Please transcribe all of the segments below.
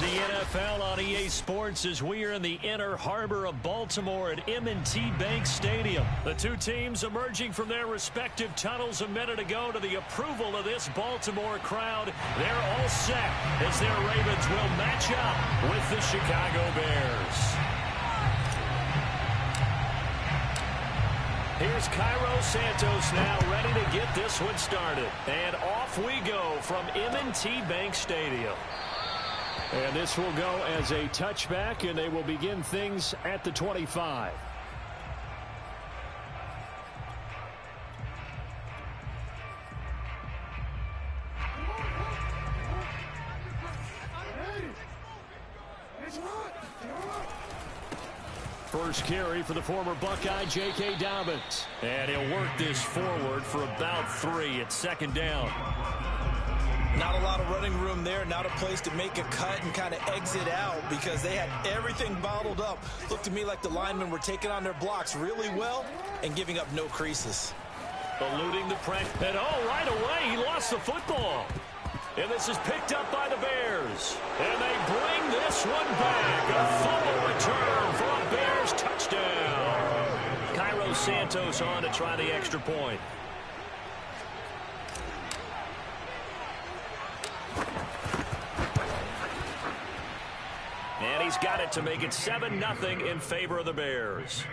the NFL on EA Sports as we are in the inner harbor of Baltimore at M&T Bank Stadium. The two teams emerging from their respective tunnels a minute ago to the approval of this Baltimore crowd. They're all set as their Ravens will match up with the Chicago Bears. Here's Cairo Santos now ready to get this one started. And off we go from M&T Bank Stadium. And this will go as a touchback, and they will begin things at the 25. First carry for the former Buckeye, J.K. Dobbins. And he'll work this forward for about 3 at second down. Not a lot of running room there, not a place to make a cut and kind of exit out because they had everything bottled up. Looked to me like the linemen were taking on their blocks really well and giving up no creases. Eluding the pressure. And right away, he lost the football. And this is picked up by the Bears. And they bring this one back. A fumble return for a Bears touchdown. Cairo Santos on to try the extra point. And he's got it to make it 7-0 in favor of the Bears.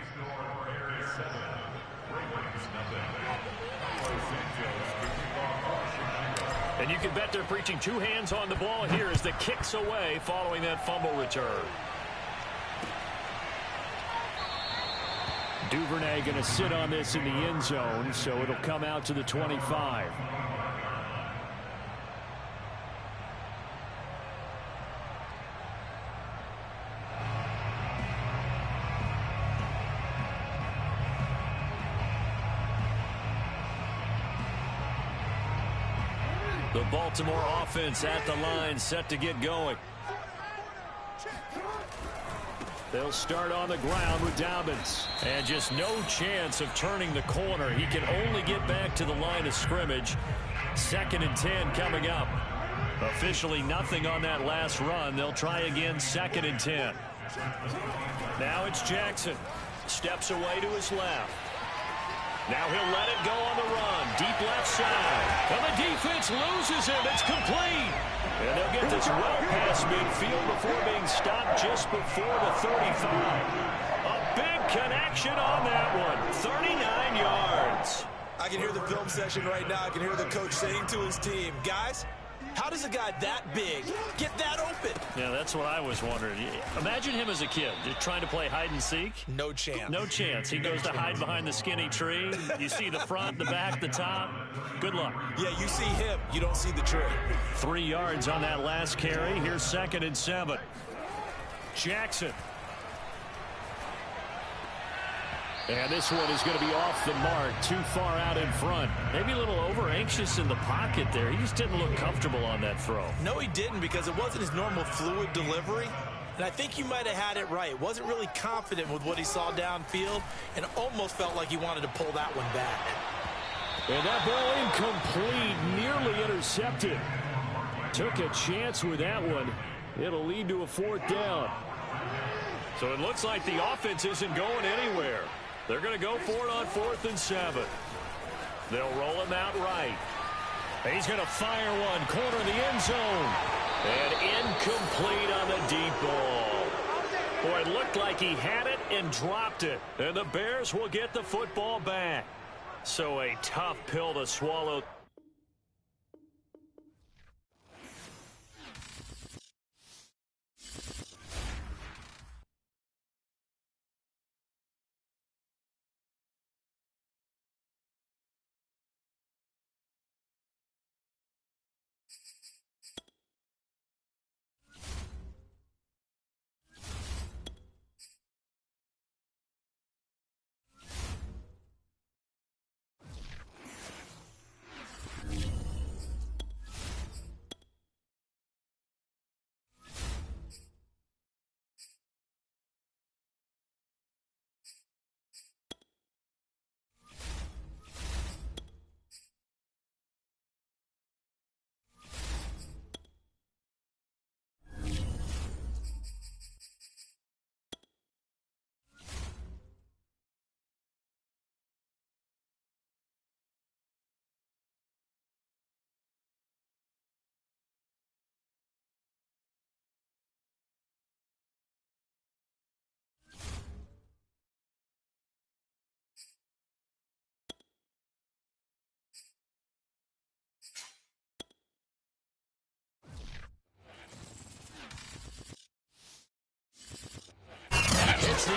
And you can bet they're preaching 2 hands on the ball here as the kick's away following that fumble return. Duvernay going to sit on this in the end zone, so it'll come out to the 25. The Baltimore offense at the line, set to get going. They'll start on the ground with Dobbins. And just no chance of turning the corner. He can only get back to the line of scrimmage. 2nd and 10 coming up. Officially nothing on that last run. They'll try again 2nd and 10. Now it's Jackson. Steps away to his left. Now he'll let it go on the run. Deep left side. And the defense loses him. It's complete. And they'll get this well past midfield before being stopped just before the 35. A big connection on that one. 39 yards. I can hear the film session right now. I can hear the coach saying to his team, guys, how does a guy that big get that open? Yeah, that's what I was wondering. Imagine him as a kid, just trying to play hide and seek. No chance. No chance. He goes to hide behind the skinny tree. You see the front, the back, the top. Good luck. Yeah, you see him. You don't see the tree. 3 yards on that last carry. Here's 2nd and 7. Jackson. And this one is going to be off the mark, too far out in front. Maybe a little over-anxious in the pocket there. He just didn't look comfortable on that throw. No, he didn't, because it wasn't his normal fluid delivery. And I think you might have had it right. Wasn't really confident with what he saw downfield and almost felt like he wanted to pull that one back. And that ball incomplete, nearly intercepted. Took a chance with that one. It'll lead to a 4th down. So it looks like the offense isn't going anywhere. They're going to go for it on 4th and 7. They'll roll him out right. He's going to fire one, corner of the end zone. And incomplete on the deep ball. Boy, it looked like he had it and dropped it. And the Bears will get the football back. So a tough pill to swallow.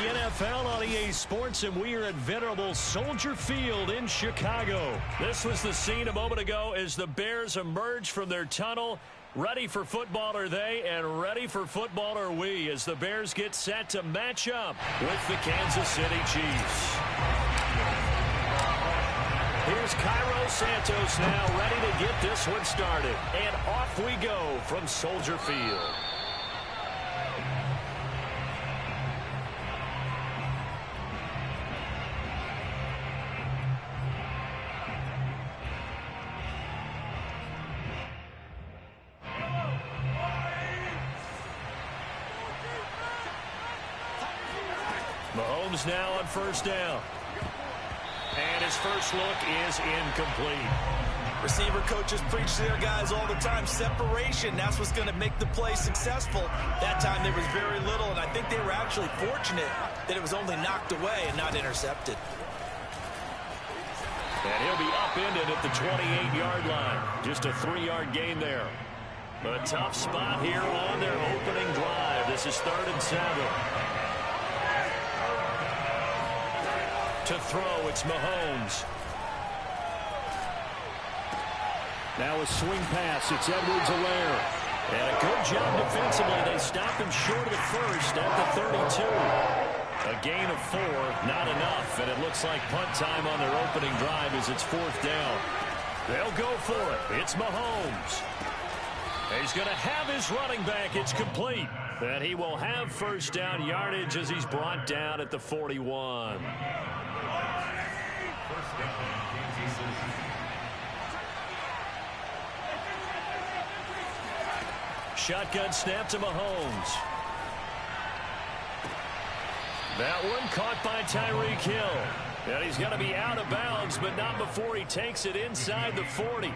NFL on EA Sports, and we are at venerable Soldier Field in Chicago. This was the scene a moment ago as the Bears emerged from their tunnel. Ready for football are they, and ready for football are we, as the Bears get set to match up with the Kansas City Chiefs. Here's Cairo Santos now ready to get this one started. And off we go from Soldier Field. Mahomes now on first down. And his first look is incomplete. Receiver coaches preach to their guys all the time. Separation, that's what's going to make the play successful. That time there was very little, and I think they were actually fortunate that it was only knocked away and not intercepted. And he'll be upended at the 28-yard line. Just a 3-yard gain there. A tough spot here on their opening drive. This is 3rd and 7. To throw, it's Mahomes. Now a swing pass, it's Edwards-Helaire. And a good job defensively. They stop him short of the first at the 32. A gain of 4, not enough. And it looks like punt time on their opening drive as it's 4th down. They'll go for it. It's Mahomes. He's going to have his running back. It's complete. And he will have first down yardage as he's brought down at the 41. Shotgun snap to Mahomes. That one caught by Tyreek Hill. And he's going to be out of bounds, but not before he takes it inside the 40.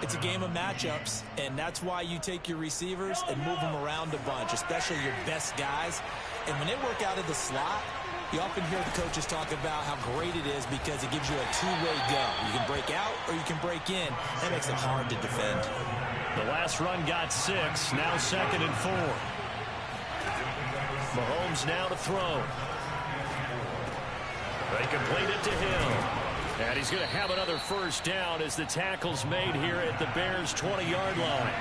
It's a game of matchups, and that's why you take your receivers and move them around a bunch, especially your best guys. And when they work out of the slot, you often hear the coaches talk about how great it is because it gives you a two-way go. You can break out or you can break in. That makes it hard to defend. The last run got 6, now 2nd and 4. Mahomes now to throw. They complete it to Hill. And he's going to have another first down as the tackle's made here at the Bears' 20-yard line.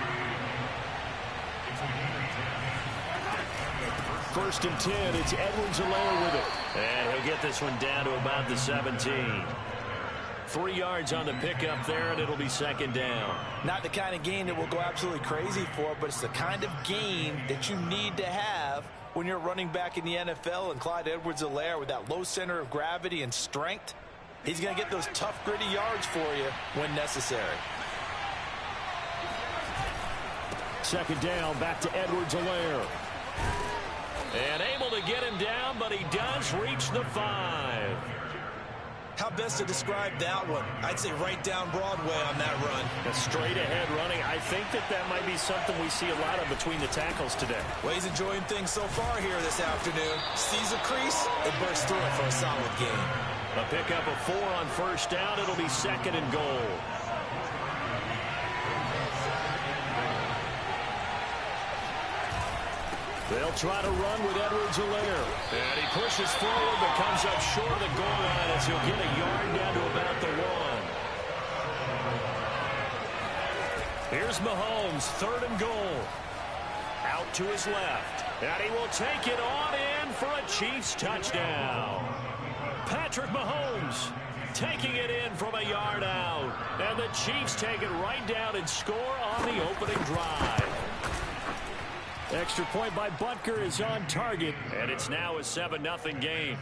1st and 10, it's Edwards-Helaire with it. And he'll get this one down to about the 17. 3 yards on the pickup there, and it'll be 2nd down. Not the kind of gain that we'll go absolutely crazy for, but it's the kind of gain that you need to have when you're running back in the NFL. And Clyde Edwards-Helaire with that low center of gravity and strength, he's going to get those tough, gritty yards for you when necessary. 2nd down, back to Edwards-Helaire. And able to get him down, but he does reach the 5. How best to describe that one? I'd say right down Broadway on that run. A straight-ahead running. I think that might be something we see a lot of between the tackles today. Well, he's enjoying things so far here this afternoon. Sees a crease and bursts through it for a solid gain. A pickup of 4 on first down. It'll be 2nd and goal. They'll try to run with Edwards-Helaire. And he pushes forward but comes up short of the goal line as he'll get a yard down to about the 1. Here's Mahomes, 3rd and goal. Out to his left. And he will take it on in for a Chiefs touchdown. Patrick Mahomes taking it in from a yard out. And the Chiefs take it right down and score on the opening drive. Extra point by Butker is on target, and it's now a 7-0 game.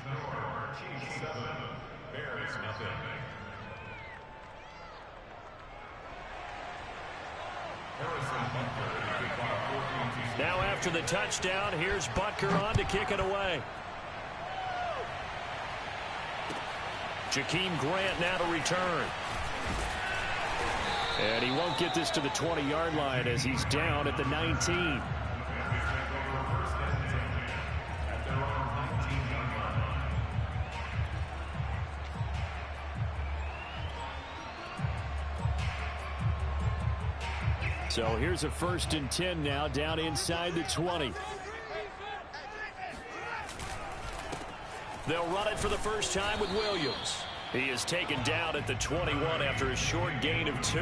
Now after the touchdown, here's Butker on to kick it away. Jakeem Grant now to return. And he won't get this to the 20-yard line as he's down at the 19. So here's a 1st and 10 now down inside the 20. They'll run it for the first time with Williams. He is taken down at the 21 after a short gain of 2.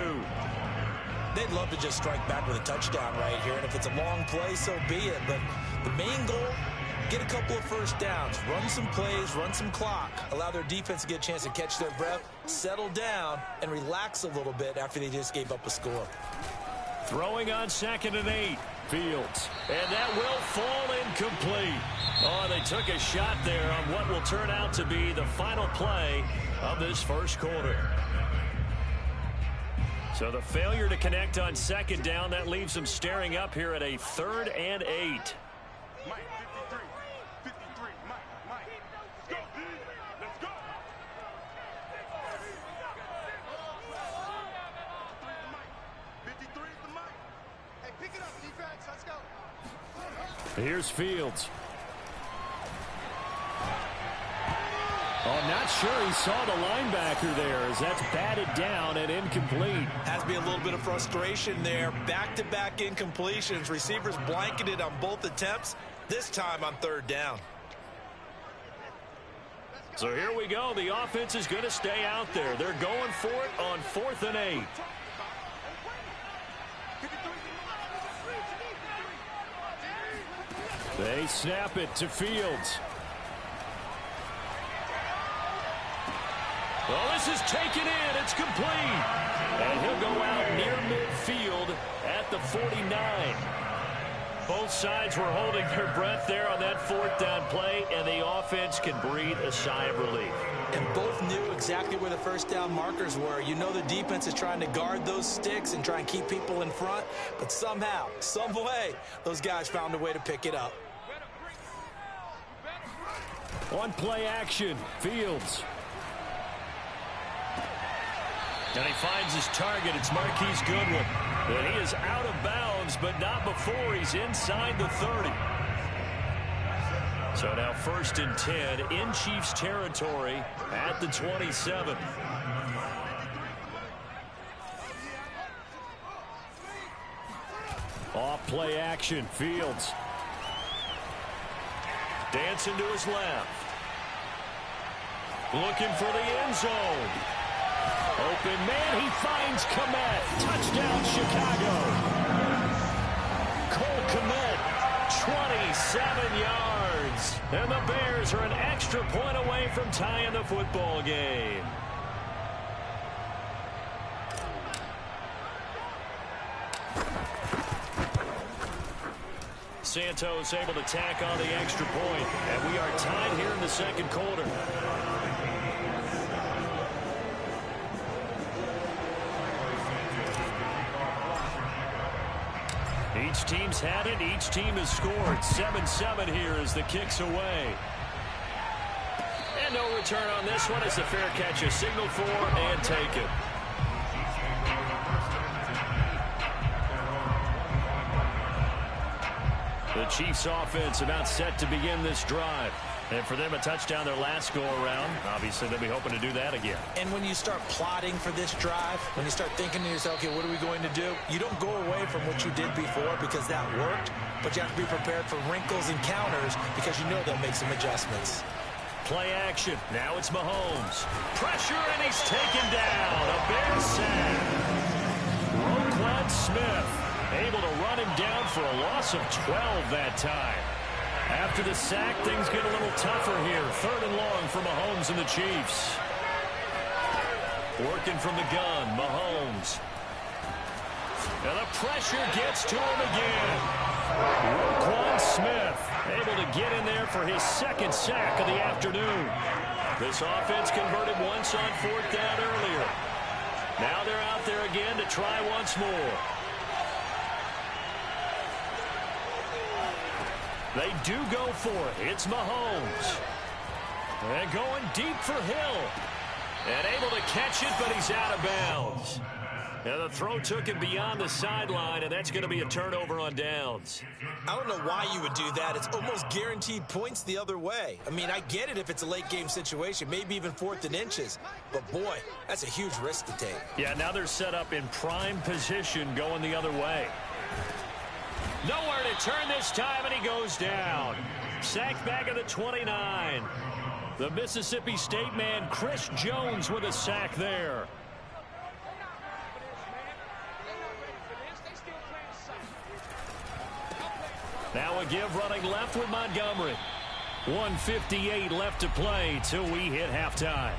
They'd love to just strike back with a touchdown right here, and if it's a long play, so be it. But the main goal, get a couple of first downs, run some plays, run some clock, allow their defense to get a chance to catch their breath, settle down, and relax a little bit after they just gave up a score. Throwing on 2nd and 8. Fields. And that will fall incomplete. Oh, they took a shot there on what will turn out to be the final play of this first quarter. So the failure to connect on 2nd down, that leaves them staring up here at a 3rd and 8. Here's Fields. Oh, not sure he saw the linebacker there as that's batted down and incomplete. Has to be a little bit of frustration there. Back-to-back incompletions. Receivers blanketed on both attempts, this time on 3rd down. So here we go. The offense is going to stay out there. They're going for it on 4th and 8. They snap it to Fields. Well, this is taken in. It's complete. And he'll go out near midfield at the 49. Both sides were holding their breath there on that 4th down play, and the offense can breathe a sigh of relief. And both knew exactly where the first down markers were. You know the defense is trying to guard those sticks and try and keep people in front, but somehow, some way, those guys found a way to pick it up. On play action, Fields. And he finds his target. It's Marquise Goodwin. And he is out of bounds, but not before he's inside the 30. So now 1st and 10 in Chiefs territory at the 27. Off play action, Fields. Dancing to his left. Looking for the end zone. Open man, he finds Kmet. Touchdown, Chicago. Cole Kmet, 27 yards. And the Bears are an extra point away from tying the football game. Santos able to tack on the extra point, and we are tied here in the 2nd quarter. Each team's had it. Each team has scored. 7-7 here as the kick's away. And no return on this one as the fair catch is signaled for and taken. The Chiefs offense about set to begin this drive. And for them, a touchdown their last go-around. Obviously, they'll be hoping to do that again. And when you start plotting for this drive, when you start thinking to yourself, okay, what are we going to do? You don't go away from what you did before because that worked, but you have to be prepared for wrinkles and counters because you know they'll make some adjustments. Play action. Now it's Mahomes. Pressure, and he's taken down. A Bear sack. Roquan Smith able to run him down for a loss of 12 that time. After the sack, things get a little tougher here. 3rd and long for Mahomes and the Chiefs. Working from the gun, Mahomes. And the pressure gets to him again. Roquan Smith able to get in there for his 2nd sack of the afternoon. This offense converted once on 4th down earlier. Now they're out there again to try once more. They do go for it. It's Mahomes. And going deep for Hill. And able to catch it, but he's out of bounds. And the throw took him beyond the sideline, and that's going to be a turnover on downs. I don't know why you would do that. It's almost guaranteed points the other way. I mean, I get it if it's a late-game situation, maybe even 4th and inches. But, boy, that's a huge risk to take. Yeah, now they're set up in prime position going the other way. Nowhere to turn this time, and he goes down. Sacked back at the 29. The Mississippi State man, Chris Jones, with a sack there. Now a give running left with Montgomery. 1:58 left to play till we hit halftime.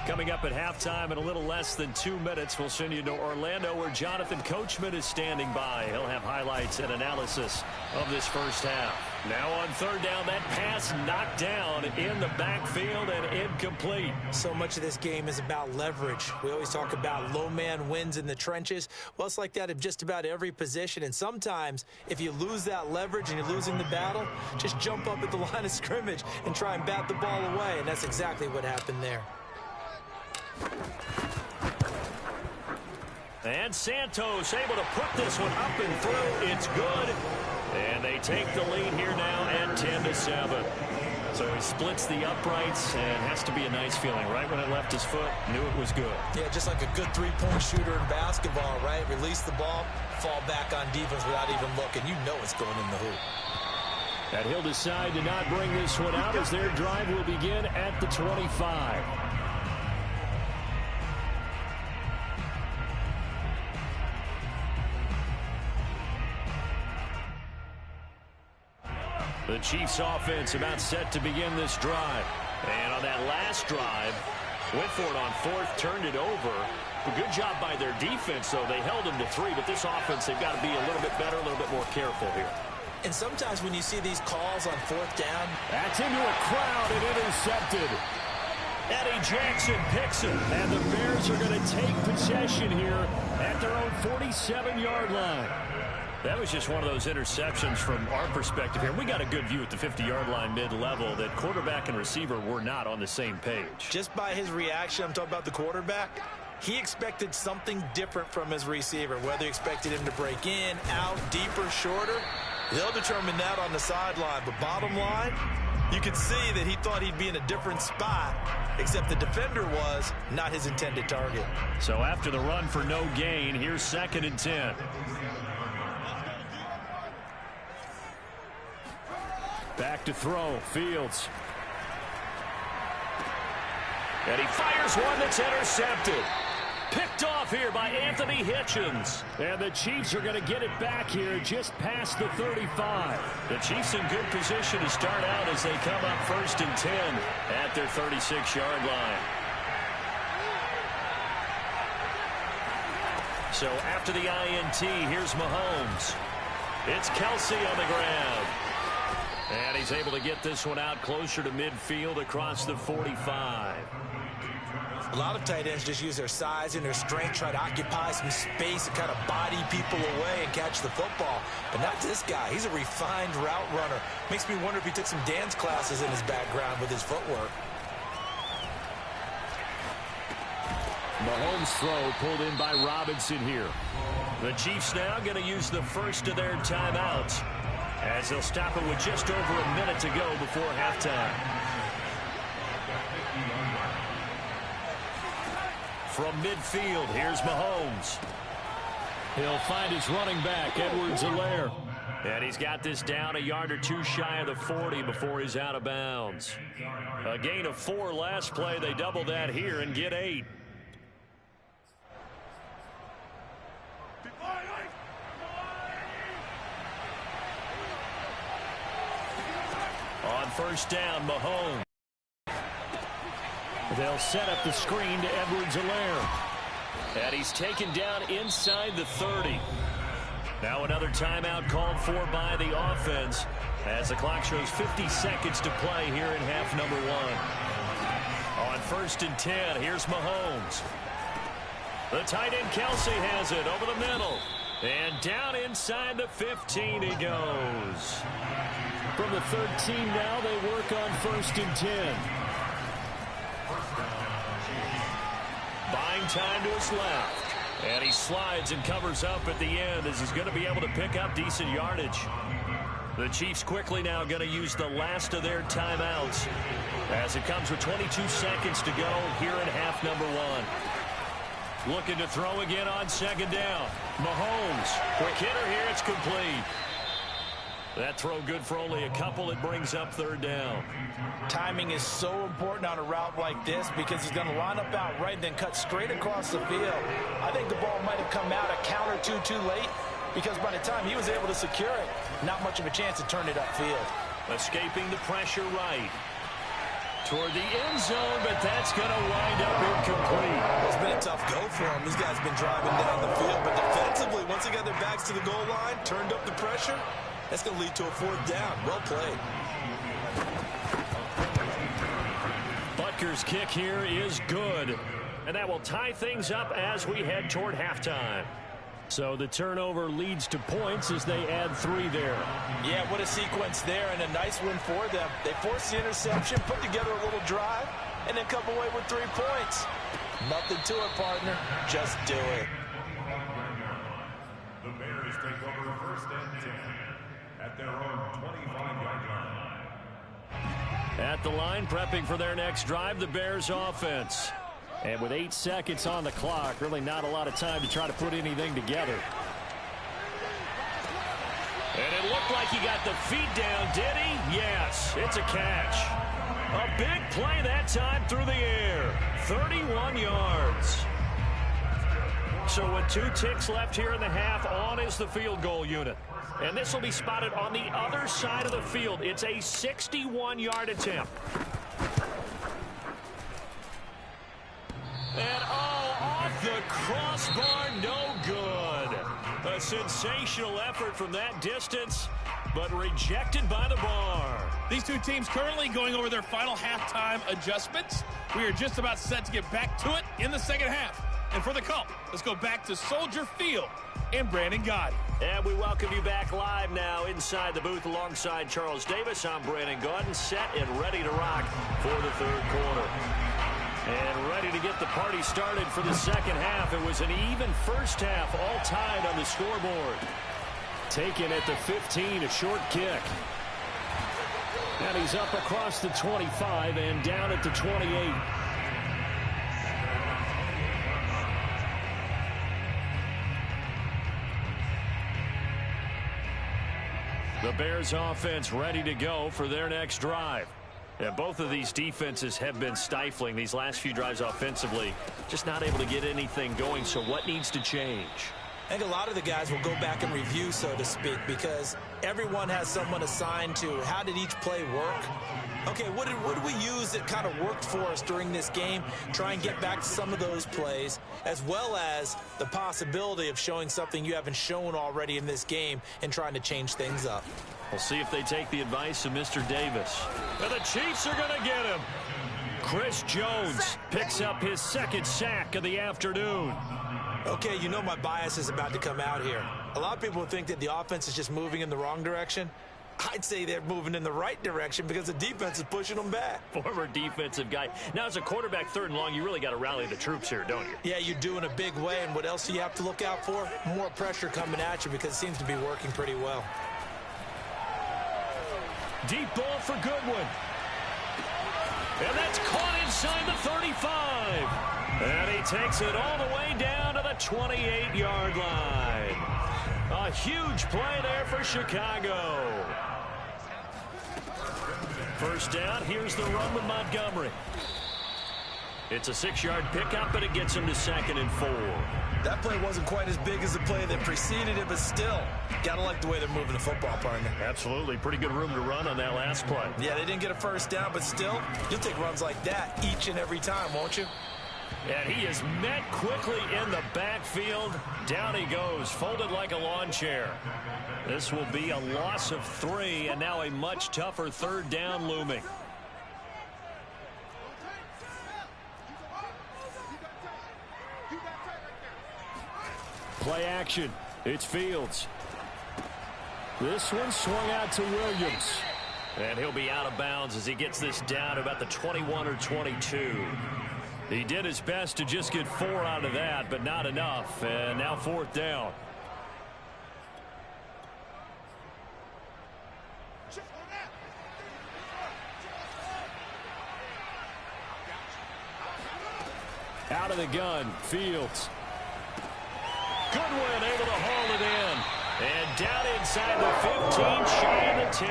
Coming up at halftime in a little less than 2 minutes, we'll send you to Orlando where Jonathan Coachman is standing by. He'll have highlights and analysis of this first half. Now on third down, that pass knocked down in the backfield and incomplete. So much of this game is about leverage. We always talk about low man wins in the trenches. Well, it's like that in just about every position. And sometimes if you lose that leverage and you're losing the battle, just jump up at the line of scrimmage and try and bat the ball away. And that's exactly what happened there. And Santos able to put this one up and through. It's good. And they take the lead here now at 10-7. So he splits the uprights, and it has to be a nice feeling. Right when it left his foot, knew it was good. Yeah, just like a good three-point shooter in basketball, right? Release the ball, fall back on defense without even looking. You know it's going in the hoop. And he'll decide to not bring this one out as their drive will begin at the 25. The Chiefs offense about set to begin this drive. And on that last drive, went for it on fourth, turned it over. A good job by their defense, though. They held them to 3, but this offense, they've got to be a little bit better, a little bit more careful here. And sometimes when you see these calls on fourth down. That's into a crowd and intercepted. Eddie Jackson picks it, and the Bears are going to take possession here at their own 47-yard line. That was just one of those interceptions from our perspective here. We got a good view at the 50-yard line mid-level that quarterback and receiver were not on the same page. Just by his reaction, I'm talking about the quarterback, he expected something different from his receiver. Whether he expected him to break in, out, deeper, shorter, they'll determine that on the sideline. But bottom line, you could see that he thought he'd be in a different spot, except the defender was not his intended target. So after the run for no gain, here's 2nd and 10. Back to throw, Fields. And he fires one that's intercepted. Picked off here by Anthony Hitchens. And the Chiefs are going to get it back here just past the 35. The Chiefs in good position to start out as they come up 1st and 10 at their 36-yard line. So after the INT, here's Mahomes. It's Kelsey on the grab. And he's able to get this one out closer to midfield across the 45. A lot of tight ends just use their size and their strength, try to occupy some space and kind of body people away and catch the football. But not this guy. He's a refined route runner. Makes me wonder if he took some dance classes in his background with his footwork. Mahomes' throw pulled in by Robinson here. The Chiefs now going to use the first of their timeouts, as they'll stop it with just over a minute to go before halftime. From midfield, here's Mahomes. He'll find his running back, Edwards-Helaire. And he's got this down a yard or two shy of the 40 before he's out of bounds. A gain of 4 last play. They double that here and get 8. On first down, Mahomes. They'll set up the screen to Edwards-Helaire. And he's taken down inside the 30. Now another timeout called for by the offense as the clock shows 50 seconds to play here in half number 1. On 1st and 10, here's Mahomes. The tight end Kelsey has it over the middle. And down inside the 15 he goes. From the 13 now, they work on 1st and 10. Buying time to his left. And he slides and covers up at the end as he's going to be able to pick up decent yardage. The Chiefs quickly now going to use the last of their timeouts as it comes with 22 seconds to go here in half number 1. Looking to throw again on second down. Mahomes, quick hitter here, it's complete. That throw good for only a couple. It brings up third down. Timing is so important on a route like this because he's going to line up out right and then cut straight across the field. I think the ball might have come out a count or two too late because by the time he was able to secure it, not much of a chance to turn it upfield. Escaping the pressure right. Toward the end zone, but that's going to wind up incomplete. It's been a tough go for him. These guys have been driving down the field, but defensively, once they got their backs to the goal line, turned up the pressure, that's going to lead to a fourth down. Well played. Butker's kick here is good. And that will tie things up as we head toward halftime. So the turnover leads to points as they add 3 there. Yeah, what a sequence there and a nice win for them. They forced the interception, put together a little drive, and then come away with 3 points. Nothing to it, partner. Just do it. The Bears take over first and 10 at their own 25-yard line. At the line, prepping for their next drive, the Bears offense. And with 8 seconds on the clock, really not a lot of time to try to put anything together. And it looked like he got the feet down, did he? Yes, it's a catch. A big play that time through the air. 31 yards. So with 2 ticks left here in the half, on is the field goal unit. And this will be spotted on the other side of the field. It's a 61-yard attempt. And off the crossbar, no good. A sensational effort from that distance, but rejected by the bar. These 2 teams currently going over their final halftime adjustments. We are just about set to get back to it in the second half. And for the call, let's go back to Soldier Field and Brandon Gaudin. And we welcome you back live now inside the booth alongside Charles Davis. I'm Brandon Gaudin, set and ready to rock for the third quarter. And ready to get the party started for the second half. It was an even first half, all tied on the scoreboard. Taken at the 15, a short kick. And he's up across the 25 and down at the 28. The Bears offense ready to go for their next drive. Yeah, both of these defenses have been stifling these last few drives offensively. Just not able to get anything going, so what needs to change? I think a lot of the guys will go back and review, so to speak, because everyone has someone assigned to how did each play work. Okay, what did we use that kind of worked for us during this game? Try and get back to some of those plays, as well as the possibility of showing something you haven't shown already in this game and trying to change things up. We'll see if they take the advice of Mr. Davis. And the Chiefs are going to get him. Chris Jones picks up his second sack of the afternoon. Okay, you know my bias is about to come out here. A lot of people think that the offense is just moving in the wrong direction. I'd say they're moving in the right direction because the defense is pushing them back. Former defensive guy. Now, as a quarterback, 3rd and long, you really got to rally the troops here, don't you? Yeah, you do in a big way. And what else do you have to look out for? More pressure coming at you because it seems to be working pretty well. Deep ball for Goodwin. And that's caught inside the 35. And he takes it all the way down to the 28-yard line. A huge play there for Chicago. First down, here's the run with Montgomery. It's a 6-yard pickup, but it gets him to 2nd and 4. That play wasn't quite as big as the play that preceded it, but still, gotta like the way they're moving the football, partner. Absolutely. Pretty good room to run on that last play. Yeah, they didn't get a first down, but still, you'll take runs like that each and every time, won't you? And he is met quickly in the backfield. Down he goes, folded like a lawn chair. This will be a loss of 3, and now a much tougher 3rd down looming. Play action. It's Fields. This one swung out to Williams. And he'll be out of bounds as he gets this down to about the 21 or 22. He did his best to just get 4 out of that, but not enough. And now 4th down. Out of the gun, Fields. Goodwin able to haul it in. And down inside the 15, shy of the 10.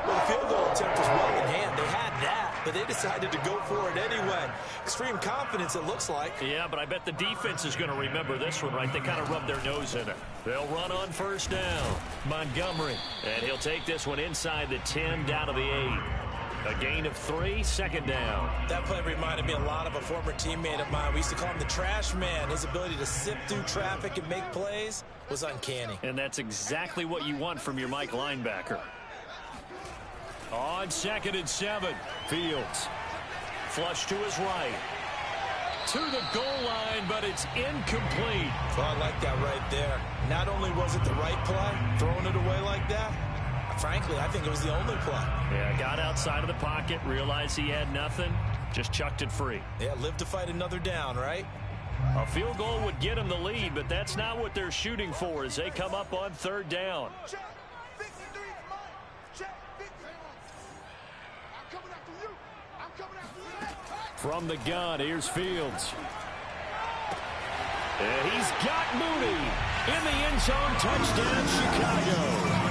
Well, the field goal attempt was well in hand. They had that, but they decided to go for it anyway. Extreme confidence, it looks like. Yeah, but I bet the defense is going to remember this one, right? They kind of rubbed their nose in it. They'll run on first down. Montgomery. And he'll take this one inside the 10, down to the 8. A gain of 3, second down. That play reminded me a lot of a former teammate of mine. We used to call him the trash man. His ability to sift through traffic and make plays was uncanny. And that's exactly what you want from your Mike linebacker. On 2nd and 7, Fields. Flush to his right. To the goal line, but it's incomplete. Well, I like that right there. Not only was it the right play, throwing it away like that, frankly, I think it was the only play. Yeah, got outside of the pocket, realized he had nothing, just chucked it free. Yeah, live to fight another down, right? A field goal would get them the lead, but that's not what they're shooting for as they come up on 3rd down. From the gun, here's Fields. And he's got Mooney in the end zone. Touchdown, Chicago.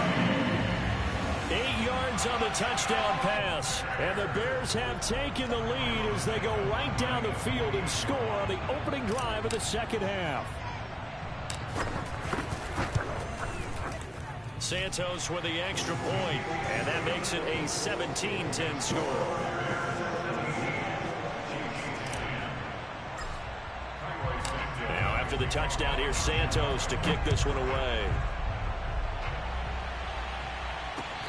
8 yards on the touchdown pass. And the Bears have taken the lead as they go right down the field and score on the opening drive of the second half. Santos with the extra point, and that makes it a 17-10 score. Now after the touchdown, here's Santos to kick this one away.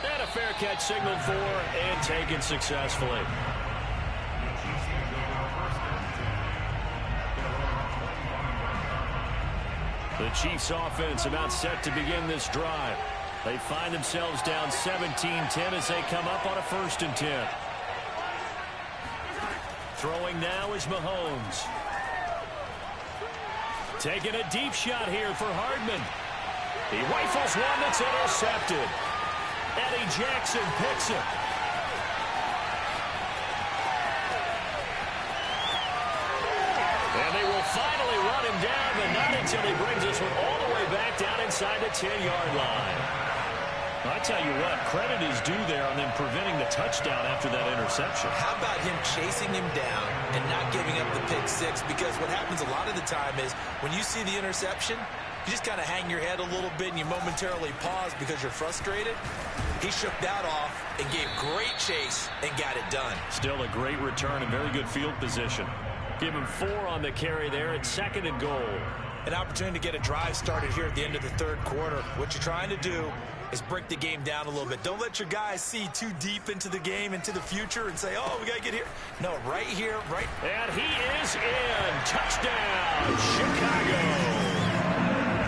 And a fair catch signaled for and taken successfully. The Chiefs offense about set to begin this drive. They find themselves down 17-10 as they come up on a 1st and 10. Throwing now is Mahomes. Taking a deep shot here for Hardman. He rifles one that's intercepted. Eddie Jackson picks it. And they will finally run him down, but not until he brings this one all the way back down inside the 10-yard line. I tell you what, credit is due there on them preventing the touchdown after that interception. How about him chasing him down and not giving up the pick six? Because what happens a lot of the time is when you see the interception, you just kind of hang your head a little bit and you momentarily pause because you're frustrated. He shook that off and gave great chase and got it done. Still a great return and very good field position. Give him 4 on the carry there at 2nd and goal. An opportunity to get a drive started here at the end of the 3rd quarter. What you're trying to do is break the game down a little bit. Don't let your guys see too deep into the game, into the future, and say, oh, we got to get here. No, right here, right. And he is in. Touchdown, Chicago.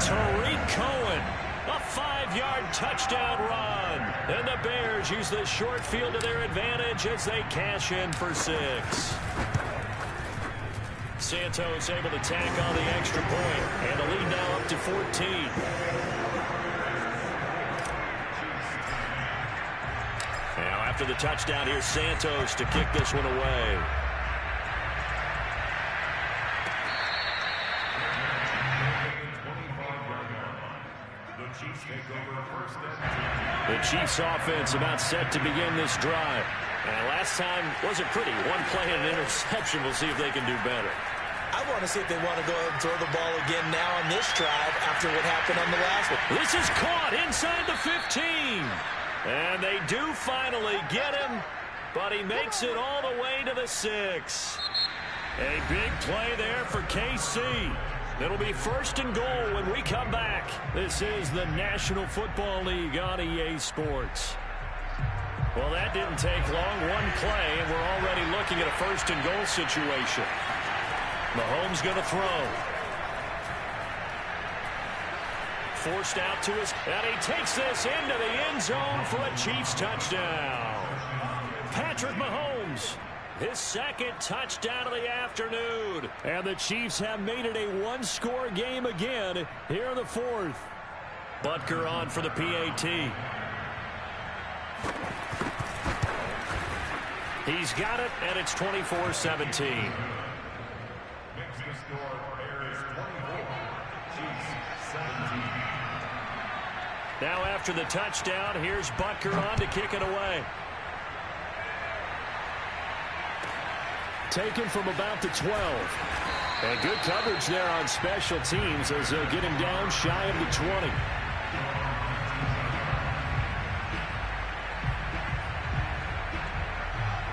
Tariq Cohen, a 5-yard touchdown run. And the Bears use the short field to their advantage as they cash in for 6. Santos able to tack on the extra point, and the lead now up to 14. Now after the touchdown, here's Santos to kick this one away. The Chiefs offense about set to begin this drive. And last time wasn't pretty. One play and an interception. We'll see if they can do better. I want to see if they want to go ahead and throw the ball again now on this drive after what happened on the last one. This is caught inside the 15. And they do finally get him, but he makes it all the way to the 6. A big play there for KC. It'll be 1st and goal when we come back. This is the National Football League on EA Sports. Well, that didn't take long. One play, and we're already looking at a 1st and goal situation. Mahomes going to throw. Forced out to his, and he takes this into the end zone for a Chiefs touchdown. Patrick Mahomes, his 2nd touchdown of the afternoon. And the Chiefs have made it a 1-score game again here in the 4th. Butker on for the PAT. He's got it, and it's 24-17. Score Bears 24, Chiefs 17. Now after the touchdown, here's Butker on to kick it away. Taken from about the 12. And good coverage there on special teams as they'll get him down shy of the 20.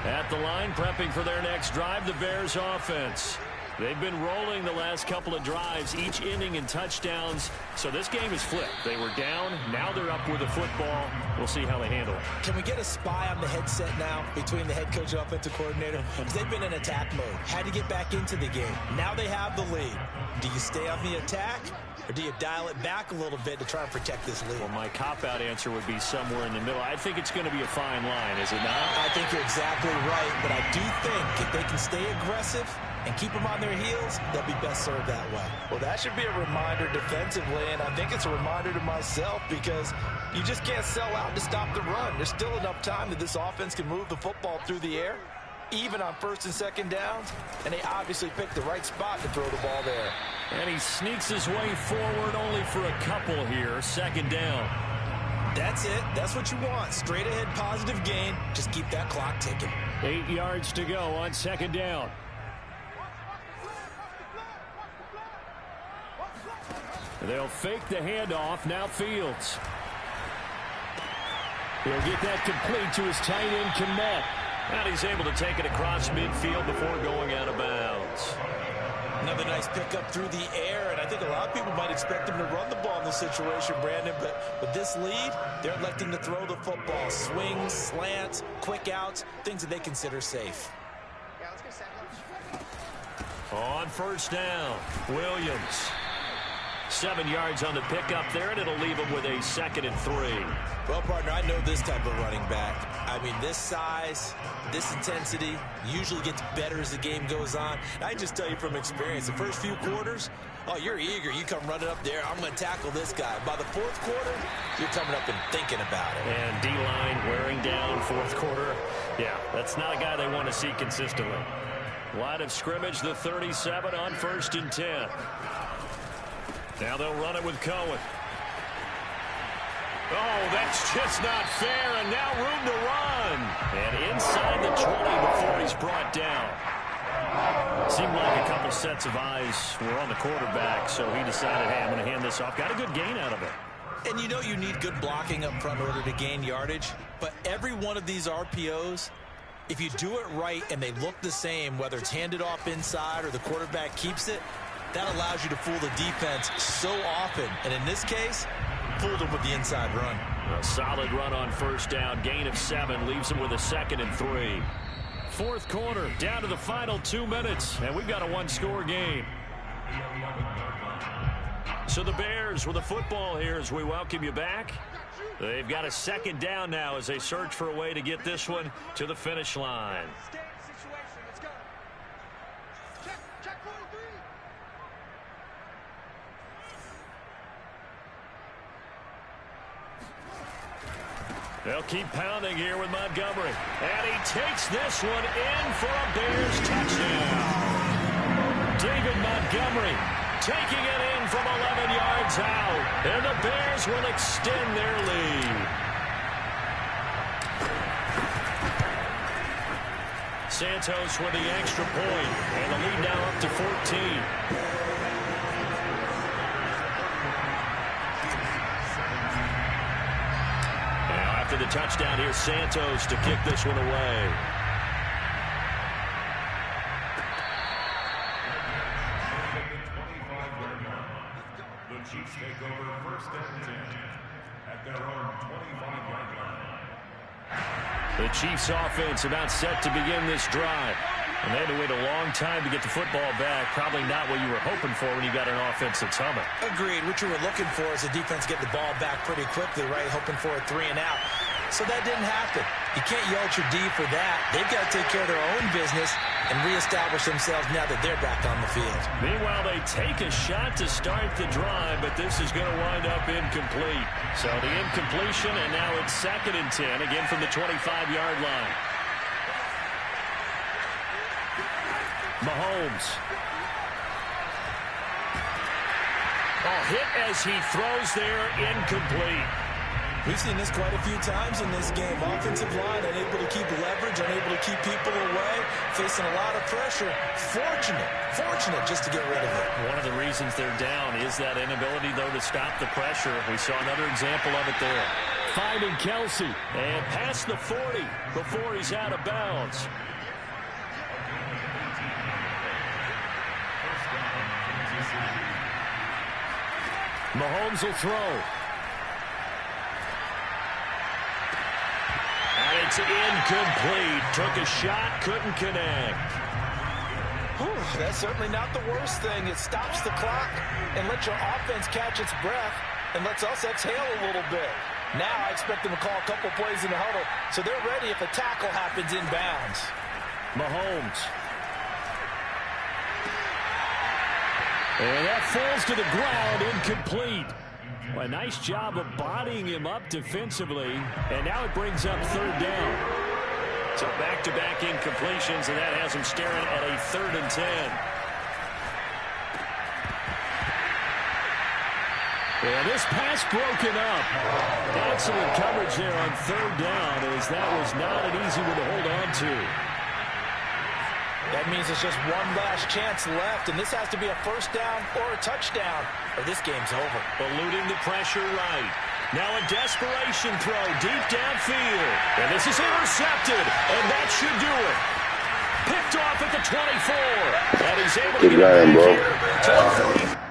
At the line, prepping for their next drive, the Bears offense. They've been rolling the last couple of drives, each inning in touchdowns. So this game is flipped. They were down. Now they're up with the football. We'll see how they handle it. Can we get a spy on the headset now between the head coach and offensive coordinator? Because they've been in attack mode. Had to get back into the game. Now they have the lead. Do you stay on the attack, or do you dial it back a little bit to try and protect this lead? Well, my cop-out answer would be somewhere in the middle. I think it's going to be a fine line, is it not? I think you're exactly right, but I do think if they can stay aggressive and keep them on their heels, they'll be best served that way. Well, that should be a reminder defensively, and I think it's a reminder to myself because you just can't sell out to stop the run. There's still enough time that this offense can move the football through the air, even on first and second downs, and they obviously picked the right spot to throw the ball there. And he sneaks his way forward only for a couple here. Second down. That's it. That's what you want. Straight ahead positive gain. Just keep that clock ticking. 8 yards to go on second down. They'll fake the handoff. Now Fields. He'll get that complete to his tight end, Kmet. And he's able to take it across midfield before going out of bounds. Another nice pickup through the air, and I think a lot of people might expect him to run the ball in this situation, Brandon, but with this lead, they're electing to throw the football. Swings, slants, quick outs, things that they consider safe. On first down, Williams. 7 yards on the pickup there, and it'll leave him with a 2nd and 3. Well, partner, I know this type of running back. I mean, this size, this intensity usually gets better as the game goes on. I just tell you from experience, the first few quarters, oh, you're eager. You come running up there. I'm going to tackle this guy. By the fourth quarter, you're coming up and thinking about it. And D-line wearing down fourth quarter. Yeah, that's not a guy they want to see consistently. Line of scrimmage, the 37 on 1st and 10. Now they'll run it with Cohen. Oh, that's just not fair, and now room to run. And inside the 20 before he's brought down. Seemed like a couple sets of eyes were on the quarterback, so he decided, hey, I'm going to hand this off. Got a good gain out of it. And you know you need good blocking up front in order to gain yardage, but every one of these RPOs, if you do it right and they look the same, whether it's handed off inside or the quarterback keeps it, that allows you to fool the defense so often. And in this case, fooled them with the inside run. A solid run on first down. Gain of 7 leaves them with a 2nd and 3. Fourth quarter, down to the final 2 minutes, and we've got a one-score game. So the Bears with the football here as we welcome you back. They've got a 2nd down now as they search for a way to get this one to the finish line. They'll keep pounding here with Montgomery. And he takes this one in for a Bears touchdown. David Montgomery taking it in from 11 yards out. And the Bears will extend their lead. Santos with the extra point. And the lead now up to 14. After the touchdown, here's Santos to kick this one away. The Chiefs take over 1st and 10 at their own 25-yard line. The Chiefs offense about set to begin this drive. And they had to wait a long time to get the football back. Probably not what you were hoping for when you got an offense that's humming. Agreed. What you were looking for is the defense getting the ball back pretty quickly, right? Hoping for a 3 and out. So that didn't happen. You can't yell at your D for that. They've got to take care of their own business and reestablish themselves now that they're back on the field. Meanwhile, they take a shot to start the drive, but this is going to wind up incomplete. So the incompletion, and now it's 2nd and 10, again from the 25-yard line. Mahomes hit as he throws there, incomplete. We've seen this quite a few times in this game. Offensive line unable to keep leverage, unable to keep people away, facing a lot of pressure. Fortunate just to get rid of it. One of the reasons they're down is that inability, though, to stop the pressure. We saw another example of it there. Finding Kelsey, and past the 40 before he's out of bounds. Mahomes will throw. And it's incomplete. Took a shot, couldn't connect. Whew, that's certainly not the worst thing. It stops the clock and lets your offense catch its breath and lets us exhale a little bit. Now I expect them to call a couple plays in the huddle, so they're ready if a tackle happens inbounds. Mahomes. And that falls to the ground, incomplete. A nice job of bodying him up defensively, and now it brings up third down. So back-to-back incompletions, and that has him staring at a 3rd and 10. And this pass broken up. Excellent coverage there on 3rd down, as that was not an easy one to hold on to. That means it's just one last chance left, and this has to be a first down or a touchdown, or this game's over. Eluding the pressure right. Now a desperation throw deep downfield. And this is intercepted, and that should do it. Picked off at the 24. And he's able to get it back here to the 30.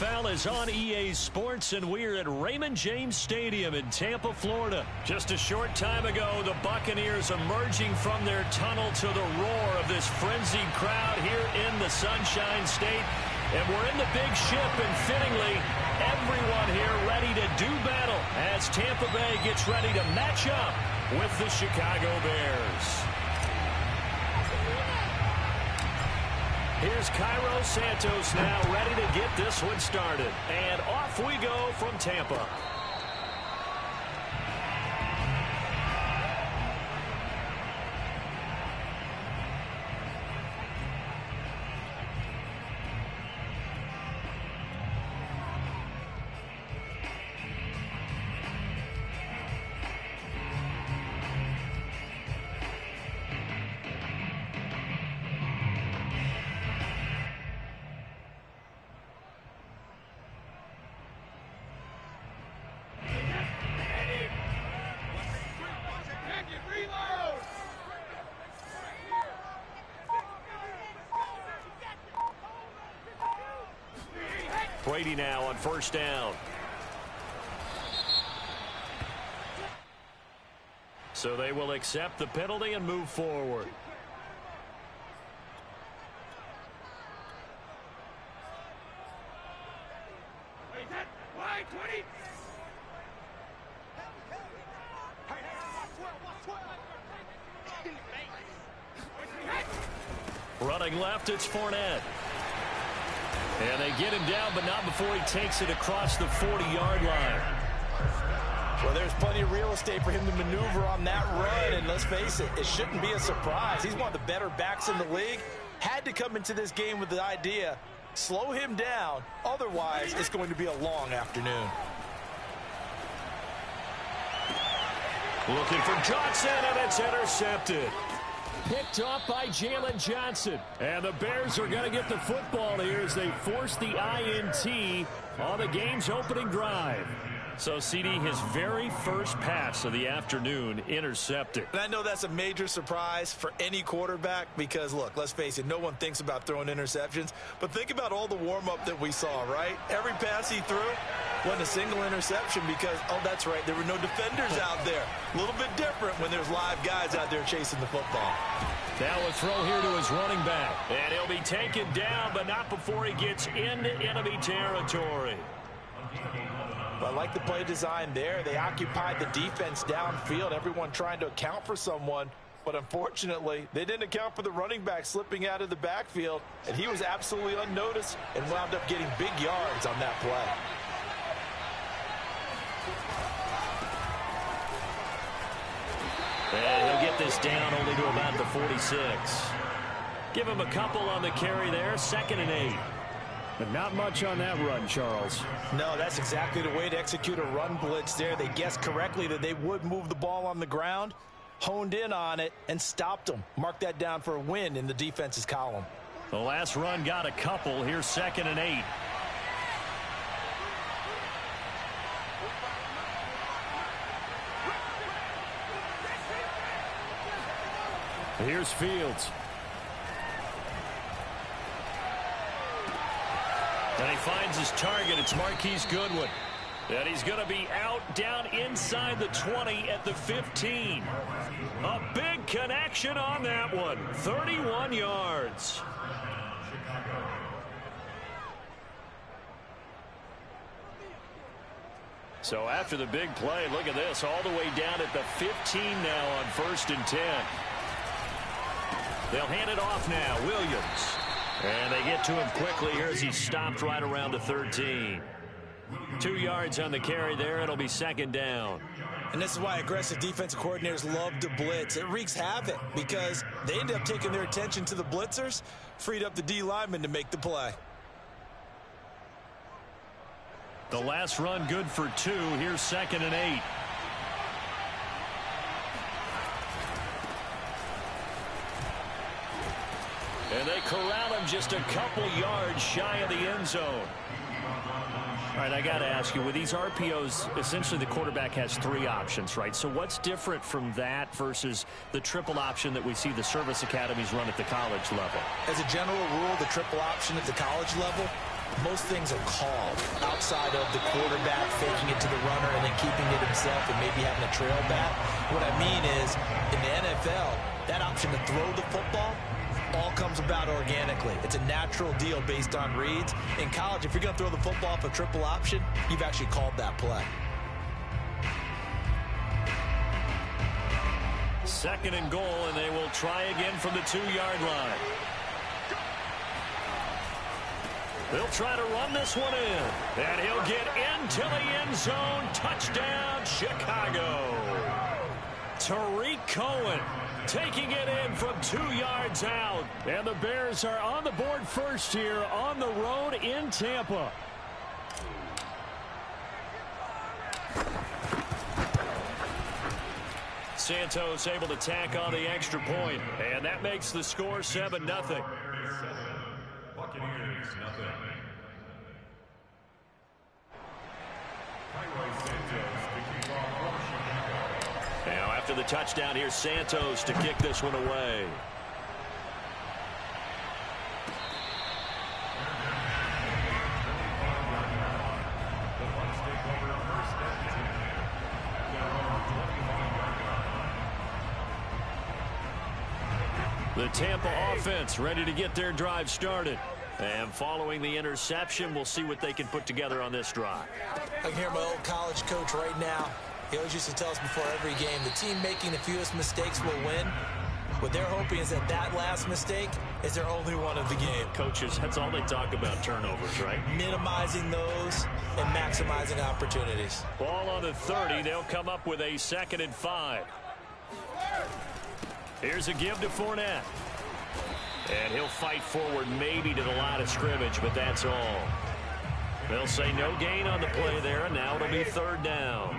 NFL is on EA Sports, and we're at Raymond James Stadium in Tampa, Florida. Just a short time ago, the Buccaneers emerging from their tunnel to the roar of this frenzied crowd here in the Sunshine State. And we're in the big ship, and fittingly, everyone here ready to do battle as Tampa Bay gets ready to match up with the Chicago Bears. Here's Cairo Santos now ready to get this one started. And off we go from Tampa. Brady now on first down. So they will accept the penalty and move forward. Running left, it's Fournette. And they get him down, but not before he takes it across the 40-yard line. Well, there's plenty of real estate for him to maneuver on that run, and let's face it, it shouldn't be a surprise. He's one of the better backs in the league. Had to come into this game with the idea, slow him down, otherwise it's going to be a long afternoon. Looking for Johnson, and it's intercepted. Picked off by Jalen Johnson. And the Bears are going to get the football here as they force the INT on the game's opening drive. So, CD, his very first pass of the afternoon intercepted. And I know that's a major surprise for any quarterback because, look, let's face it, no one thinks about throwing interceptions. But think about all the warm-up that we saw, right? Every pass he threw wasn't a single interception because, oh, that's right, there were no defenders out there. A little bit different when there's live guys out there chasing the football. Now a throw here to his running back. And he'll be taken down, but not before he gets into enemy territory. I like the play design there. They occupied the defense downfield, everyone trying to account for someone. But unfortunately, they didn't account for the running back slipping out of the backfield, and he was absolutely unnoticed and wound up getting big yards on that play. And he'll get this down only to about the 46. Give him a couple on the carry there, 2nd and 8. But not much on that run, Charles. No, that's exactly the way to execute a run blitz there. They guessed correctly that they would move the ball on the ground, honed in on it, and stopped them. Mark that down for a win in the defense's column. The last run got a couple. Here's 2nd and 8. Here's Fields. And he finds his target. It's Marquise Goodwin. And he's going to be out down inside the 20 at the 15. A big connection on that one. 31 yards. So after the big play, look at this. All the way down at the 15 now on 1st and 10. They'll hand it off now. Williams. And they get to him quickly here as he's stopped right around the 13. 2 yards on the carry there. It'll be 2nd down. And this is why aggressive defensive coordinators love to blitz. It wreaks havoc because they end up taking their attention to the blitzers, freed up the D lineman to make the play. The last run good for 2. Here's 2nd and 8. And they corral him just a couple yards shy of the end zone. All right, I got to ask you, with these RPOs, essentially the quarterback has 3 options, right? So what's different from that versus the triple option that we see the service academies run at the college level? As a general rule, the triple option at the college level, most things are called outside of the quarterback faking it to the runner and then keeping it himself and maybe having a trail back. What I mean is, in the NFL, that option to throw the football all comes about organically. It's a natural deal based on reads. In college, if you're going to throw the football off a triple option, you've actually called that play. 2nd and goal, and they will try again from the 2-yard line. They'll try to run this one in. And he'll get into the end zone. Touchdown, Chicago. Tariq Cohen taking it in from 2 yards out. And the Bears are on the board first here on the road in Tampa. Santos able to tack on the extra point. And that makes the score 7-0. Buccaneers, nothing. Now after the touchdown, here's Santos to kick this one away. The Tampa offense ready to get their drive started. And following the interception, we'll see what they can put together on this drive. I can hear my old college coach right now. He always used to tell us before every game, the team making the fewest mistakes will win. What they're hoping is that that last mistake is their only one of the game. Coaches, that's all they talk about, turnovers, right? Minimizing those and maximizing opportunities. Ball on the 30. They'll come up with a 2nd and 5. Here's a give to Fournette. And he'll fight forward maybe to the line of scrimmage, but that's all. They'll say no gain on the play there, and now it'll be 3rd down.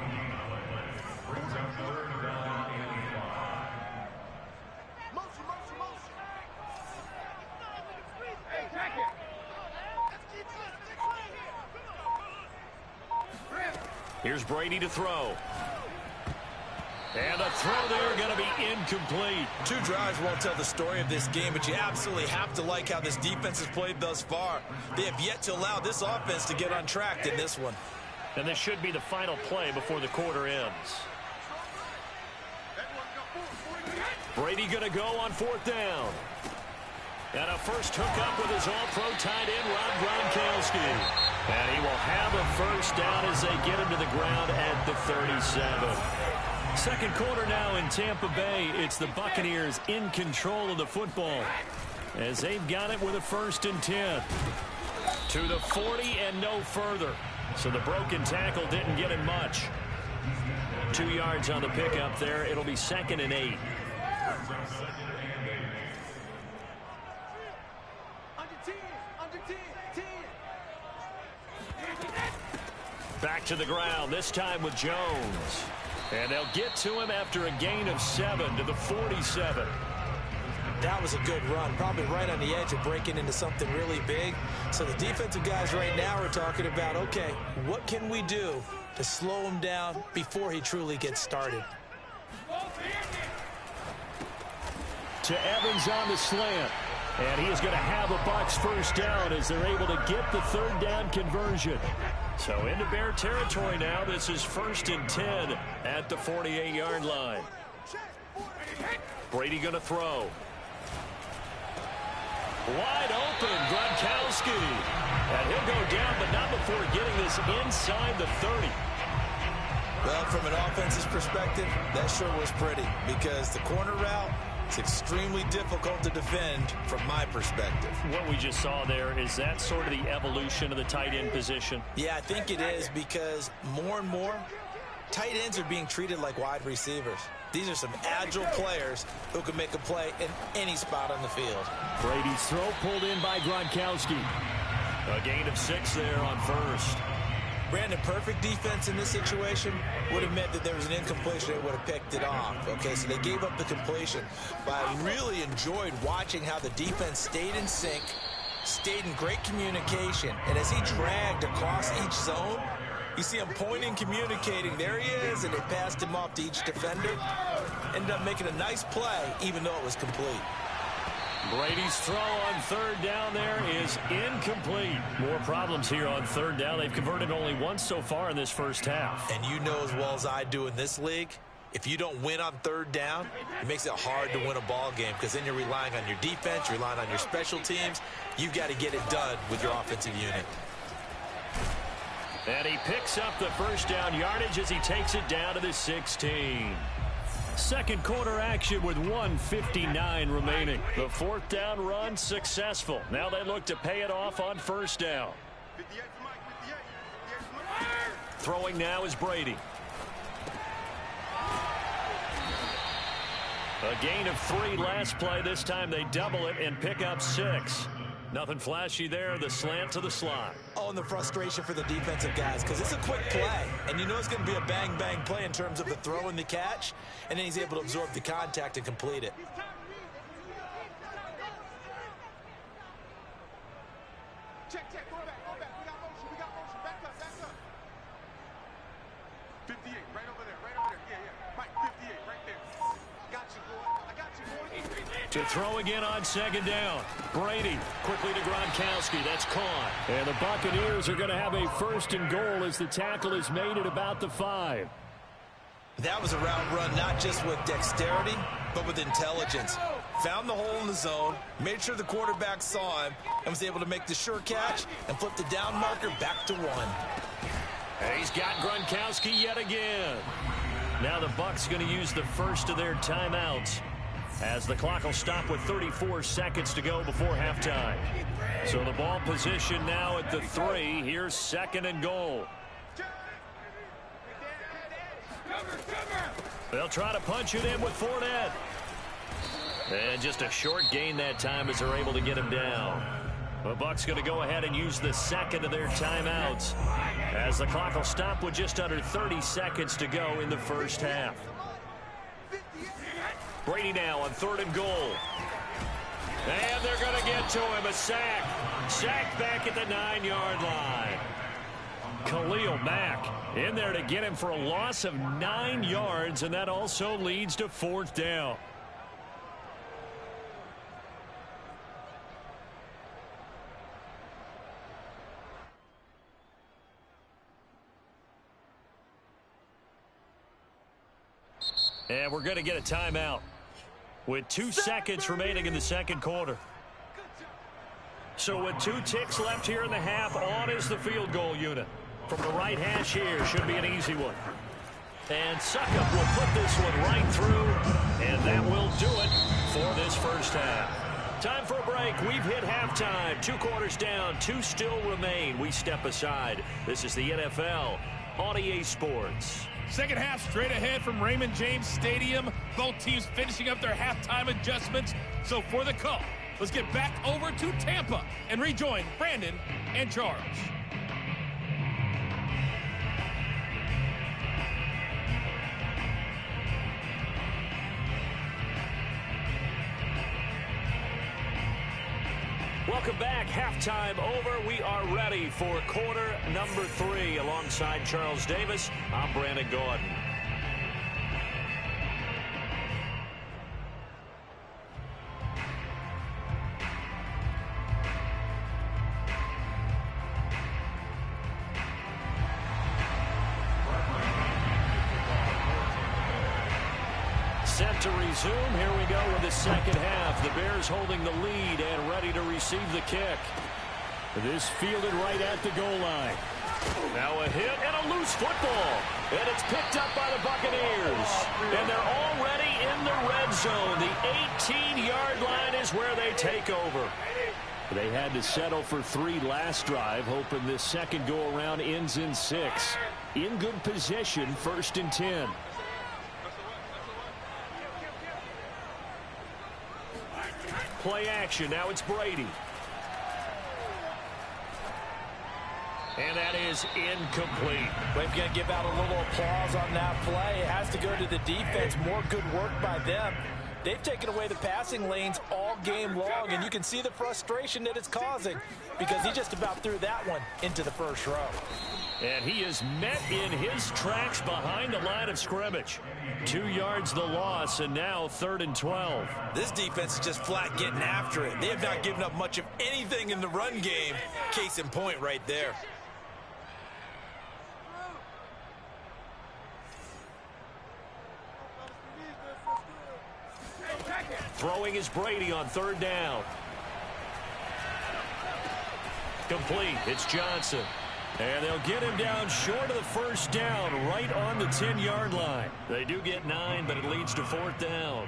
Here's Brady to throw. And the throw there going to be incomplete. 2 drives won't tell the story of this game, but you absolutely have to like how this defense has played thus far. They have yet to allow this offense to get on track in this one. And this should be the final play before the quarter ends. Brady going to go on 4th down. And a first hookup with his all-pro tight end, Rob Gronkowski. And he will have a first down as they get him to the ground at the 37. Second quarter now in Tampa Bay. It's the Buccaneers in control of the football as they've got it with a 1st and 10. To the 40 and no further. So the broken tackle didn't get him much. 2 yards on the pickup there. It'll be 2nd and 8. Back to the ground, this time with Jones. And they'll get to him after a gain of 7 to the 47. That was a good run, probably right on the edge of breaking into something really big. So the defensive guys right now are talking about, okay, what can we do to slow him down before he truly gets started? To Evans on the slant. And he is going to have a Bucs first down as they're able to get the 3rd down conversion. So into Bear territory now. This is 1st and 10 at the 48-yard line. Brady going to throw. Wide open, Gronkowski. And he'll go down, but not before getting this inside the 30. Well, from an offensive perspective, that sure was pretty because the corner route, it's extremely difficult to defend from my perspective. What we just saw there, is that sort of the evolution of the tight end position? Yeah, I think it is because more and more, tight ends are being treated like wide receivers. These are some agile players who can make a play in any spot on the field. Brady's throw pulled in by Gronkowski. A gain of 6 there on 1st. Brandon, perfect defense in this situation would have meant that there was an incompletion. They would have picked it off. Okay, so they gave up the completion. But I really enjoyed watching how the defense stayed in sync, stayed in great communication. And as he dragged across each zone, you see him pointing, communicating. There he is, and they passed him off to each defender. Ended up making a nice play, even though it was complete. Brady's throw on 3rd down there is incomplete. More problems here on 3rd down. They've converted only once so far in this first half. And you know as well as I do in this league, if you don't win on 3rd down, it makes it hard to win a ball game because then you're relying on your defense, you're relying on your special teams. You've got to get it done with your offensive unit. And he picks up the first down yardage as he takes it down to the 16. Second quarter action with 1:59 remaining. The 4th down run successful. Now they look to pay it off on 1st down. Throwing now is Brady. A gain of 3 last play. This time they double it and pick up 6. Nothing flashy there. The slant to the slot. Oh, and the frustration for the defensive guys because it's a quick play. And you know it's going to be a bang-bang play in terms of the throw and the catch. And then he's able to absorb the contact and complete it. Check, go back. We got motion. Back up. 58, right over there. Yeah. Mike, 58, right there. Got you, boy. To throw again on 2nd down. Brady quickly to Gronkowski. That's caught. And the Buccaneers are going to have a 1st and goal as the tackle is made at about the 5. That was a route run not just with dexterity, but with intelligence. found the hole in the zone, made sure the quarterback saw him, and was able to make the sure catch and flip the down marker back to 1. He's got Gronkowski yet again. Now the Bucs going to use the first of their timeouts, as the clock will stop with 34 seconds to go before halftime. So the ball position now at the 3. Here's 2nd and goal. They'll try to punch it in with Fournette. And just a short gain that time as they're able to get him down. The Bucs going to go ahead and use the 2nd of their timeouts, as the clock will stop with just under 30 seconds to go in the first half. Brady now on 3rd and goal. And they're going to get to him. A sack. Sack back at the 9-yard line. Khalil Mack in there to get him for a loss of 9 yards, and that also leads to 4th down. And we're going to get a timeout with 2 seconds remaining in the second quarter. So with 2 ticks left here in the half, on is the field goal unit. From the right hash here, should be an easy one. And Suckup will put this one right through, and that will do it for this first half. Time for a break. We've hit halftime. 2 quarters down, 2 still remain. We step aside. This is the NFL on EA Sports. Second half straight ahead from Raymond James Stadium. Both teams finishing up their halftime adjustments. So for the call, let's get back over to Tampa and rejoin Brandon and Charles. Welcome back. Halftime over. We are ready for quarter number 3. Alongside Charles Davis, I'm Brandon Gordon. Set to resume. Here we go with the second half. The Bears holding the lead and ready to receive the kick. This fielded right at the goal line. Now a hit and a loose football. And it's picked up by the Buccaneers. And they're already in the red zone. The 18-yard line is where they take over. They had to settle for 3 last drive, hoping this second go-around ends in 6. In good position, 1st and 10. Play action. Now it's Brady. And that is incomplete. We're going to give out a little applause on that play. It has to go to the defense. More good work by them. They've taken away the passing lanes all game long, and you can see the frustration that it's causing because he just about threw that one into the first row. And he is met in his tracks behind the line of scrimmage. 2 yards the loss, and now 3rd and 12. This defense is just flat getting after it. They have not given up much of anything in the run game. Case in point right there. Throwing is Brady on 3rd down. Complete. It's Johnson. And they'll get him down short of the first down, right on the 10-yard line. They do get 9, but it leads to 4th down.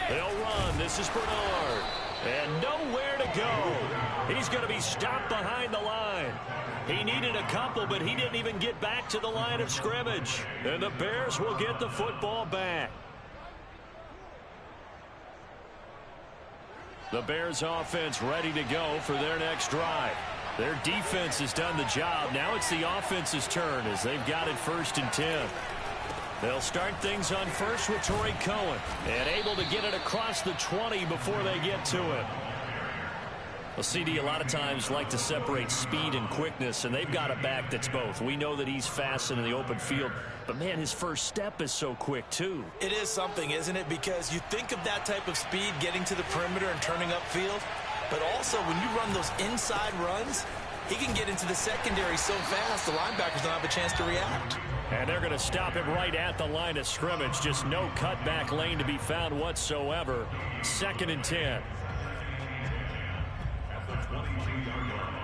They'll run. This is Bernard. And nowhere to go. He's going to be stopped behind the line. He needed a couple, but he didn't even get back to the line of scrimmage. And the Bears will get the football back. The Bears offense ready to go for their next drive. Their defense has done the job. Now it's the offense's turn as they've got it 1st and 10. They'll start things on first with Torrey Cohen. And able to get it across the 20 before they get to it. Well, CD, a lot of times like to separate speed and quickness, and they've got a back that's both. We know that he's fast in the open field, but, man, his first step is so quick, too. It is something, isn't it? Because you think of that type of speed getting to the perimeter and turning upfield, But also, when you run those inside runs, he can get into the secondary so fast, the linebackers don't have a chance to react. And they're going to stop him right at the line of scrimmage. Just no cutback lane to be found whatsoever. 2nd and 10. At the 22-yard line.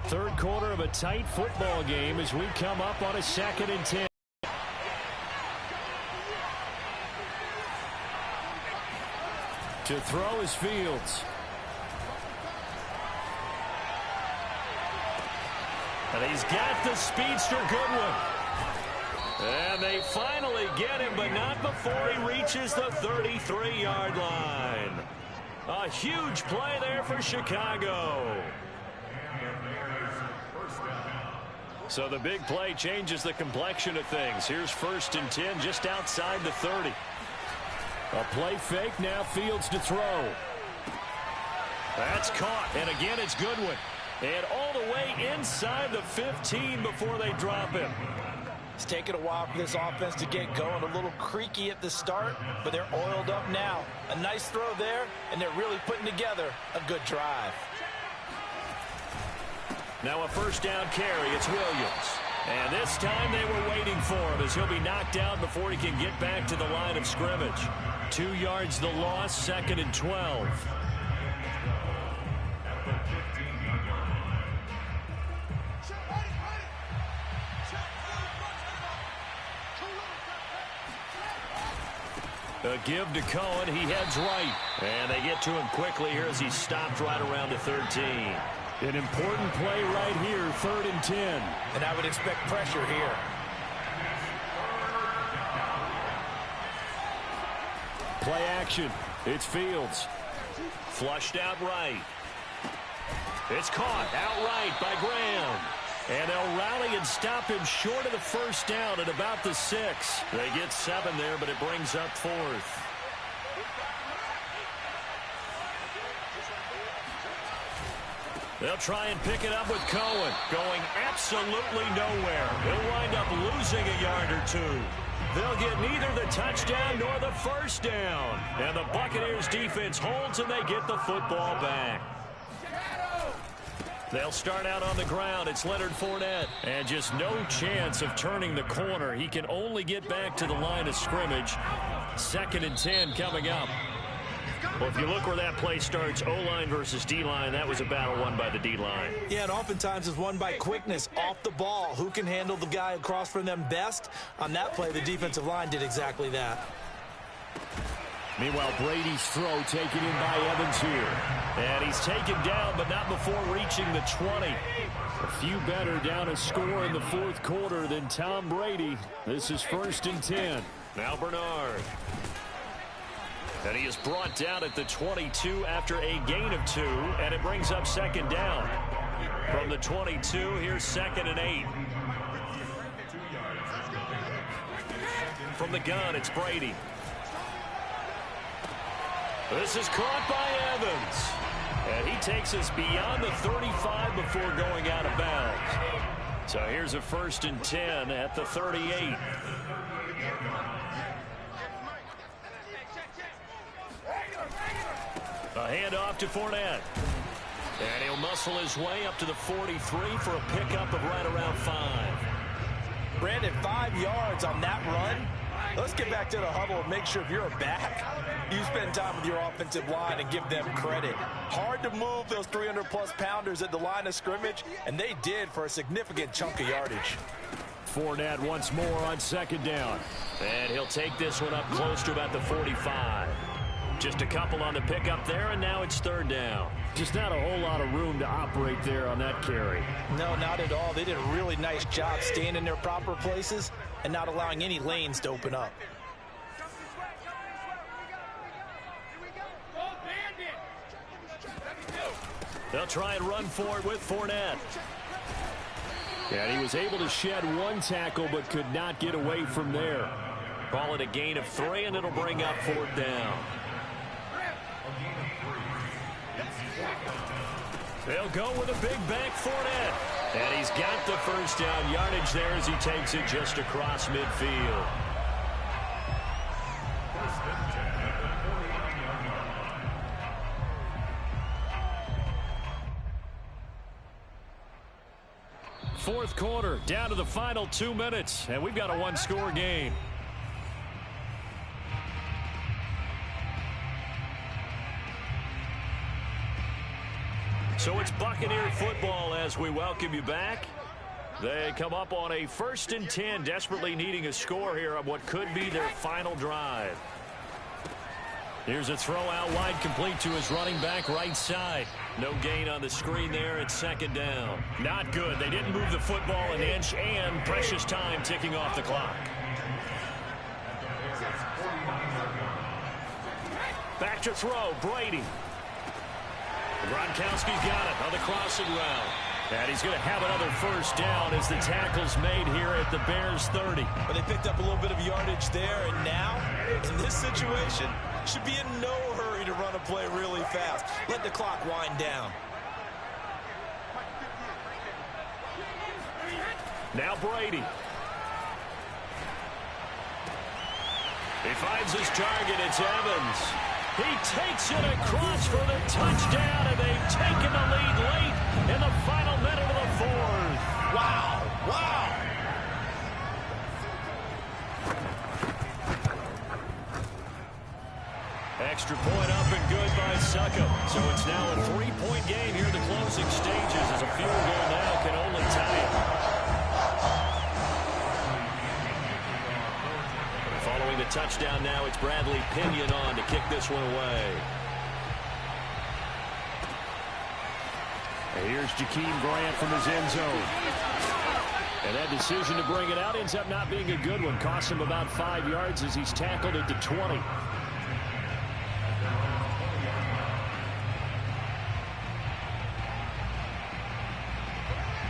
Third quarter of a tight football game as we come up on a 2nd and 10. To throw is Fields. And he's got the speedster Goodwin. And they finally get him, but not before he reaches the 33-yard line. A huge play there for Chicago. So the big play changes the complexion of things. Here's 1st and 10 just outside the 30. A play fake, now Fields to throw. That's caught, and again it's Goodwin. And all the way inside the 15 before they drop him. It's taken a while for this offense to get going. A little creaky at the start, but they're oiled up now. A nice throw there, and they're really putting together a good drive. Now a 1st down carry. It's Williams. And this time they were waiting for him as he'll be knocked down before he can get back to the line of scrimmage. 2 yards the loss, 2nd and 12. A give to Cohen. He heads right. And they get to him quickly here as he stopped right around the 13. An important play right here, 3rd and 10. And I would expect pressure here. Play action. It's Fields. Flushed out right. It's caught outright by Graham. And they'll rally and stop him short of the 1st down at about the 6. They get 7 there, but it brings up 4th. They'll try and pick it up with Cohen. Going absolutely nowhere. He'll wind up losing a yard or 2. They'll get neither the touchdown nor the 1st down. And the Buccaneers defense holds and they get the football back. They'll start out on the ground. It's Leonard Fournette. And just no chance of turning the corner. He can only get back to the line of scrimmage. 2nd and 10 coming up. Well, if you look where that play starts, O-line versus D-line, that was a battle won by the D-line. Yeah, and oftentimes it's won by quickness off the ball. Who can handle the guy across from them best? On that play, the defensive line did exactly that. Meanwhile, Brady's throw taken in by Evans here. And he's taken down, but not before reaching the 20. A few better down a score in the 4th quarter than Tom Brady. This is 1st and 10. Now Bernard. And he is brought down at the 22 after a gain of 2, and it brings up 2nd down. From the 22, here's 2nd and 8. From the gun, it's Brady. This is caught by Evans. And he takes us beyond the 35 before going out of bounds. So here's a 1st and 10 at the 38. A handoff to Fournette. And he'll muscle his way up to the 43 for a pickup of right around 5. Brandon, 5 yards on that run. Let's get back to the huddle and make sure if you're a back, you spend time with your offensive line and give them credit. Hard to move those 300-plus pounders at the line of scrimmage, and they did for a significant chunk of yardage. Fournette once more on 2nd down. And he'll take this one up close to about the 45. Just a couple on the pickup there, and now it's 3rd down. Just not a whole lot of room to operate there on that carry. No, not at all. They did a really nice job staying in their proper places and not allowing any lanes to open up. They'll try and run for it with Fournette. And he was able to shed 1 tackle but could not get away from there. Call it a gain of 3, and it'll bring up 4th down. They'll go with a big back Fournette. And he's got the 1st down yardage there as he takes it just across midfield. fourth quarter, down to the final 2 minutes, and we've got a one-score game. So it's Buccaneer football as we welcome you back. They come up on a 1st and 10, desperately needing a score here on what could be their final drive. Here's a throw out wide, complete to his running back right side. No gain on the screen there. It's 2nd down. Not good. They didn't move the football an inch, and precious time ticking off the clock. Back to throw, Brady. Gronkowski's got it on the crossing route. And he's going to have another 1st down as the tackle's made here at the Bears 30. But they picked up a little bit of yardage there, and now, in this situation, should be in no hurry to run a play really fast. Let the clock wind down. Now Brady. He finds his target. It's Evans. He takes it across for the touchdown, and they've taken the lead late in the final minute of the 4th. Wow! Wow! Extra point up and good by Suckup. So it's now a 3-point game here in the closing stages as a field goal now can only tie it. Following the touchdown now, it's Bradley Pinion on to kick this one away. And here's Jakeem Grant from his end zone. And that decision to bring it out ends up not being a good one. Costs him about 5 yards as he's tackled at the 20.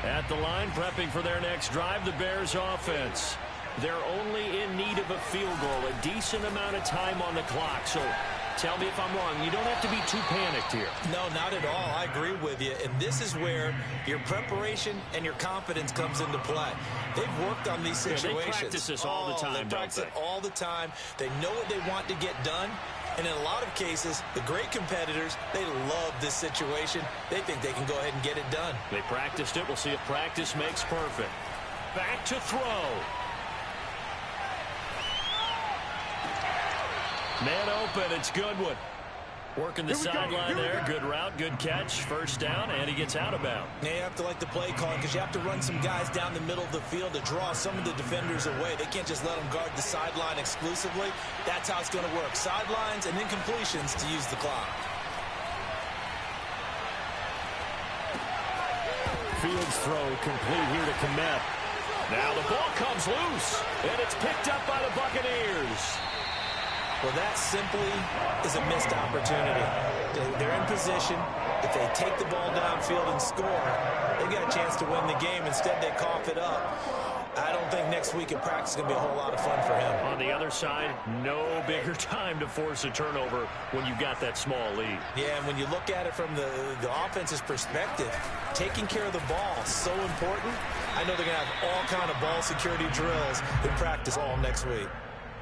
At the line, prepping for their next drive, the Bears offense. They're only in need of a field goal, a decent amount of time on the clock. So tell me if I'm wrong. You don't have to be too panicked here. No, not at all. I agree with you. And this is where your preparation and your confidence comes into play. They've worked on these situations. They practice this all the time, They practice it all the time. They know what they want to get done. And in a lot of cases, the great competitors, they love this situation. They think they can go ahead and get it done. They practiced it. We'll see if practice makes perfect. Back to throw. Man open, it's Goodwin. Working the sideline there. Good route, good catch. 1st down, and he gets out of bounds. You have to like the play calling because you have to run some guys down the middle of the field to draw some of the defenders away. They can't just let them guard the sideline exclusively. That's how it's going to work. Sidelines and incompletions to use the clock. Fields throw complete here to Komet. Now the ball comes loose, and it's picked up by the Buccaneers. Well, that simply is a missed opportunity. They're in position. If they take the ball downfield and score, they've got a chance to win the game. Instead, they cough it up. I don't think next week in practice is going to be a whole lot of fun for him. On the other side, no bigger time to force a turnover when you've got that small lead. Yeah, and when you look at it from the offense's perspective, taking care of the ball is so important. I know they're going to have all kind of ball security drills in practice all next week.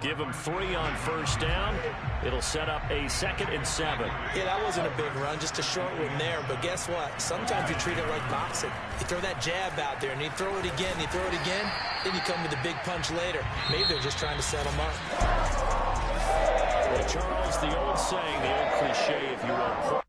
Give them 3 on 1st down. It'll set up a 2nd and 7. Yeah, that wasn't a big run, just a short one there. But guess what? Sometimes you treat it like boxing. You throw that jab out there, and you throw it again, you throw it again, then you come with a big punch later. Maybe they're just trying to set them up. Well, Charles, the old saying, the old cliche, if you will,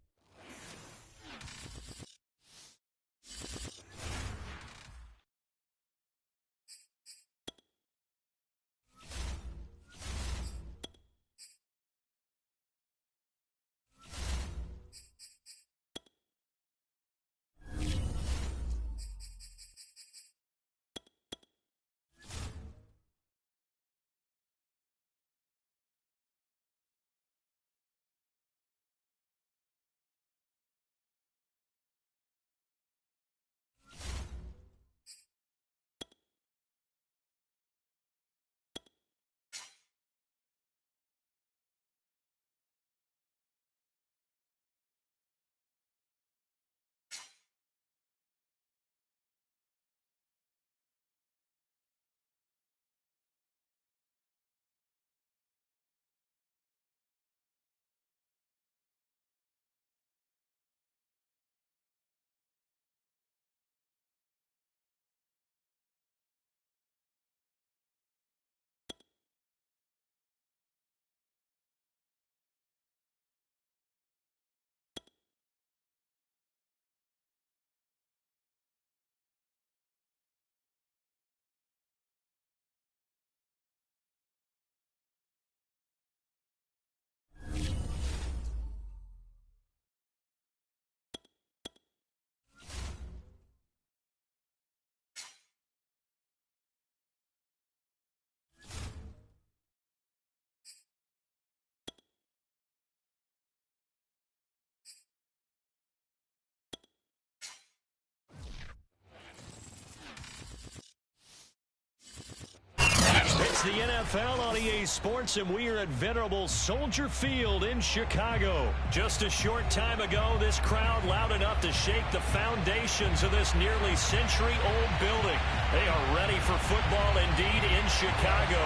the NFL on EA Sports, and we are at venerable Soldier Field in Chicago. Just a short time ago, this crowd loud enough to shake the foundations of this nearly century-old building. They are ready for football indeed in Chicago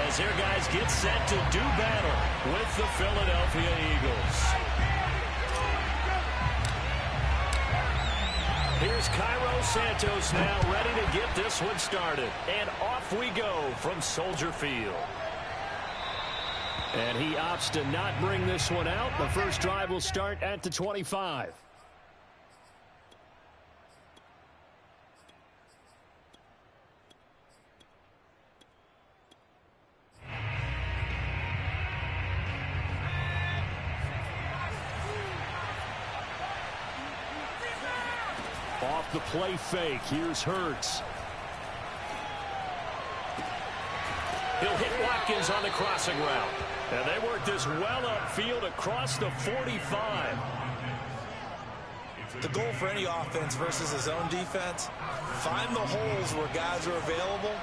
as their guys get set to do battle with the Philadelphia Eagles. Here's Cairo Santos now ready to get this one started. And off we go from Soldier Field. And he opts to not bring this one out. The first drive will start at the 25. Off the play fake, here's Hurts. He'll hit Watkins on the crossing route. And they work this well upfield across the 45. The goal for any offense versus his own defense, find the holes where guys are available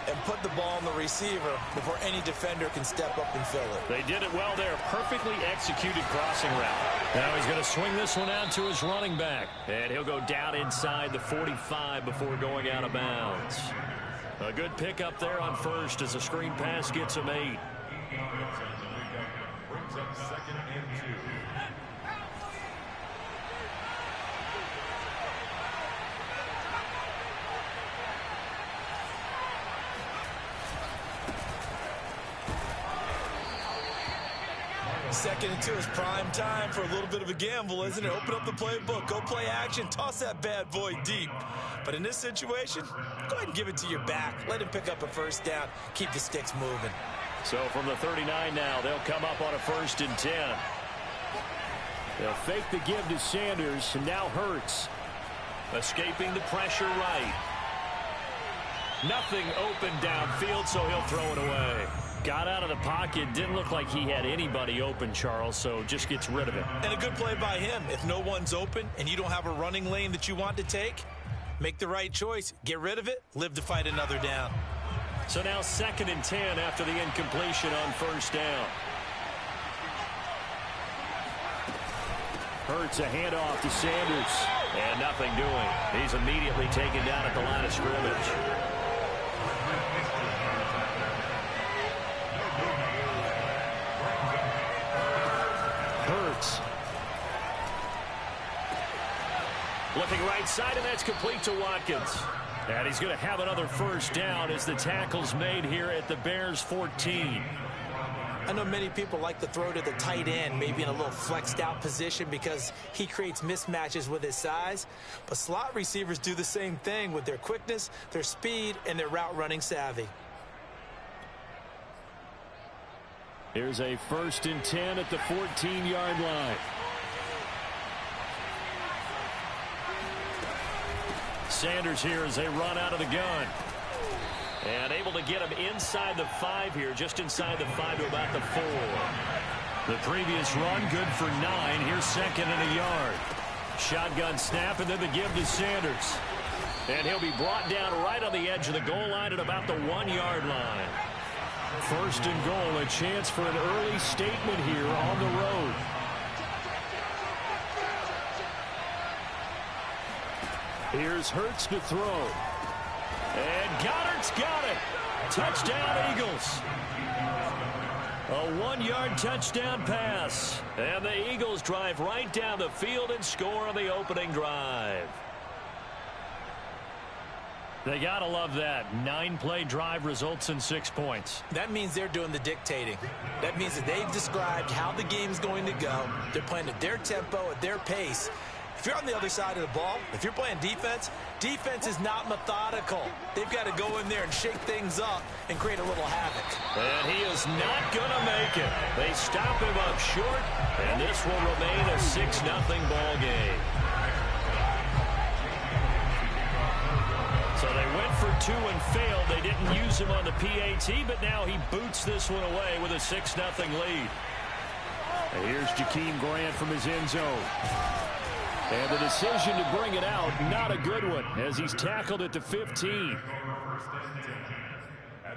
and put the ball on the receiver before any defender can step up and fill it. They did it well there. Perfectly executed crossing route. Now he's going to swing this one out to his running back. And he'll go down inside the 45 before going out of bounds. A good pickup there on first as a screen pass gets him 8. Brings up 2nd and 2. Second and 2 is prime time for a little bit of a gamble, isn't it? Open up the playbook, go play action, toss that bad boy deep. But in this situation, go ahead and give it to your back. Let him pick up a first down. Keep the sticks moving. So from the 39 now, they'll come up on a 1st and 10. They'll fake the give to Sanders, and now Hurts. Escaping the pressure right. Nothing open downfield, so he'll throw it away. Got out of the pocket. Didn't look like he had anybody open, Charles, so just gets rid of it. And a good play by him. If no one's open and you don't have a running lane that you want to take, make the right choice. Get rid of it. Live to fight another down. So now 2nd and 10 after the incompletion on 1st down. Hurts a handoff to Sanders. And nothing doing. He's immediately taken down at the line of scrimmage. Hurts. Looking right side, and that's complete to Watkins. And he's going to have another first down as the tackle's made here at the Bears 14. I know many people like to throw to the tight end, maybe in a little flexed out position because he creates mismatches with his size. But slot receivers do the same thing with their quickness, their speed, and their route running savvy. Here's a 1st and 10 at the 14-yard line. Sanders here as they run out of the gun. And able to get him inside the 5 here, just inside the 5 to about the 4. The previous run, good for 9. Here's 2nd and a yard. Shotgun snap, and then the give to Sanders. And he'll be brought down right on the edge of the goal line at about the 1-yard line. 1st and goal, a chance for an early statement here on the road. Here's Hurts to throw. And Goddard's got it. Touchdown, Eagles. A 1-yard touchdown pass. And the Eagles drive right down the field and score on the opening drive. They got to love that. 9-play drive results in 6 points. That means they're doing the dictating. That means that they've described how the game's going to go. They're playing at their tempo, at their pace. If you're on the other side of the ball, if you're playing defense, defense is not methodical. They've got to go in there and shake things up and create a little havoc. And he is not going to make it. They stop him up short, and this will remain a 6-0 ball game. So they went for 2 and failed. They didn't use him on the PAT, but now he boots this one away with a 6-0 lead. And here's Jakeem Grant from his end zone. And the decision to bring it out, not a good one, as he's tackled at the 15.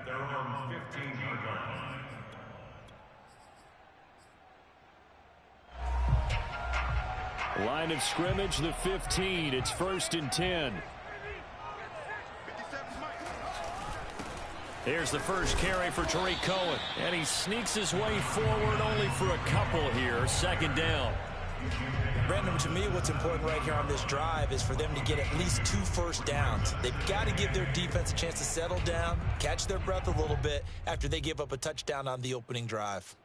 at their own 15-yard line. Line of scrimmage, the 15. It's 1st and 10. Here's the first carry for Tariq Cohen. And he sneaks his way forward only for a couple here. 2nd down. Brandon, to me, what's important right here on this drive is for them to get at least 2 first downs. They've got to give their defense a chance to settle down, catch their breath a little bit after they give up a touchdown on the opening drive.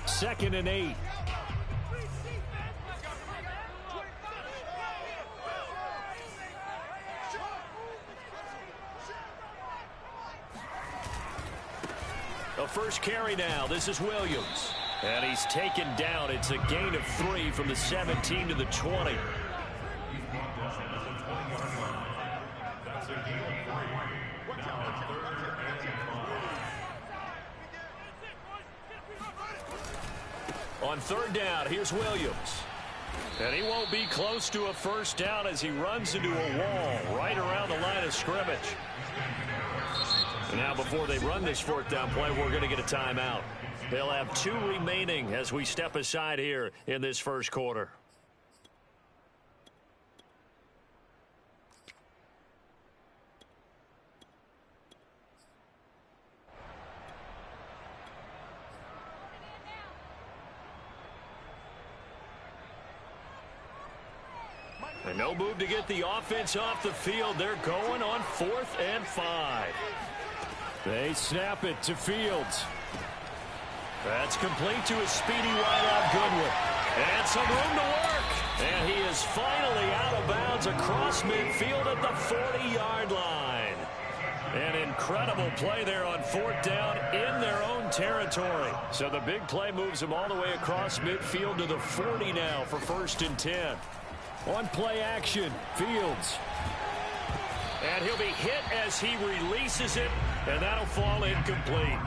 2nd and 8. The first carry now. This is Williams. And he's taken down. It's a gain of 3 from the 17 to the 20. On 3rd down, here's Williams. And he won't be close to a first down as he runs into a wall right around the line of scrimmage. Now, before they run this 4th down play, we're going to get a timeout. They'll have 2 remaining as we step aside here in this first quarter. And no move to get the offense off the field. They're going on 4th and 5. They snap it to Fields. That's complete to a speedy wideout Goodwin. And some room to work. And he is finally out of bounds across midfield at the 40-yard line. An incredible play there on 4th down in their own territory. So the big play moves him all the way across midfield to the 40 now for 1st and 10. On play action, Fields. And he'll be hit as he releases it, and that'll fall incomplete.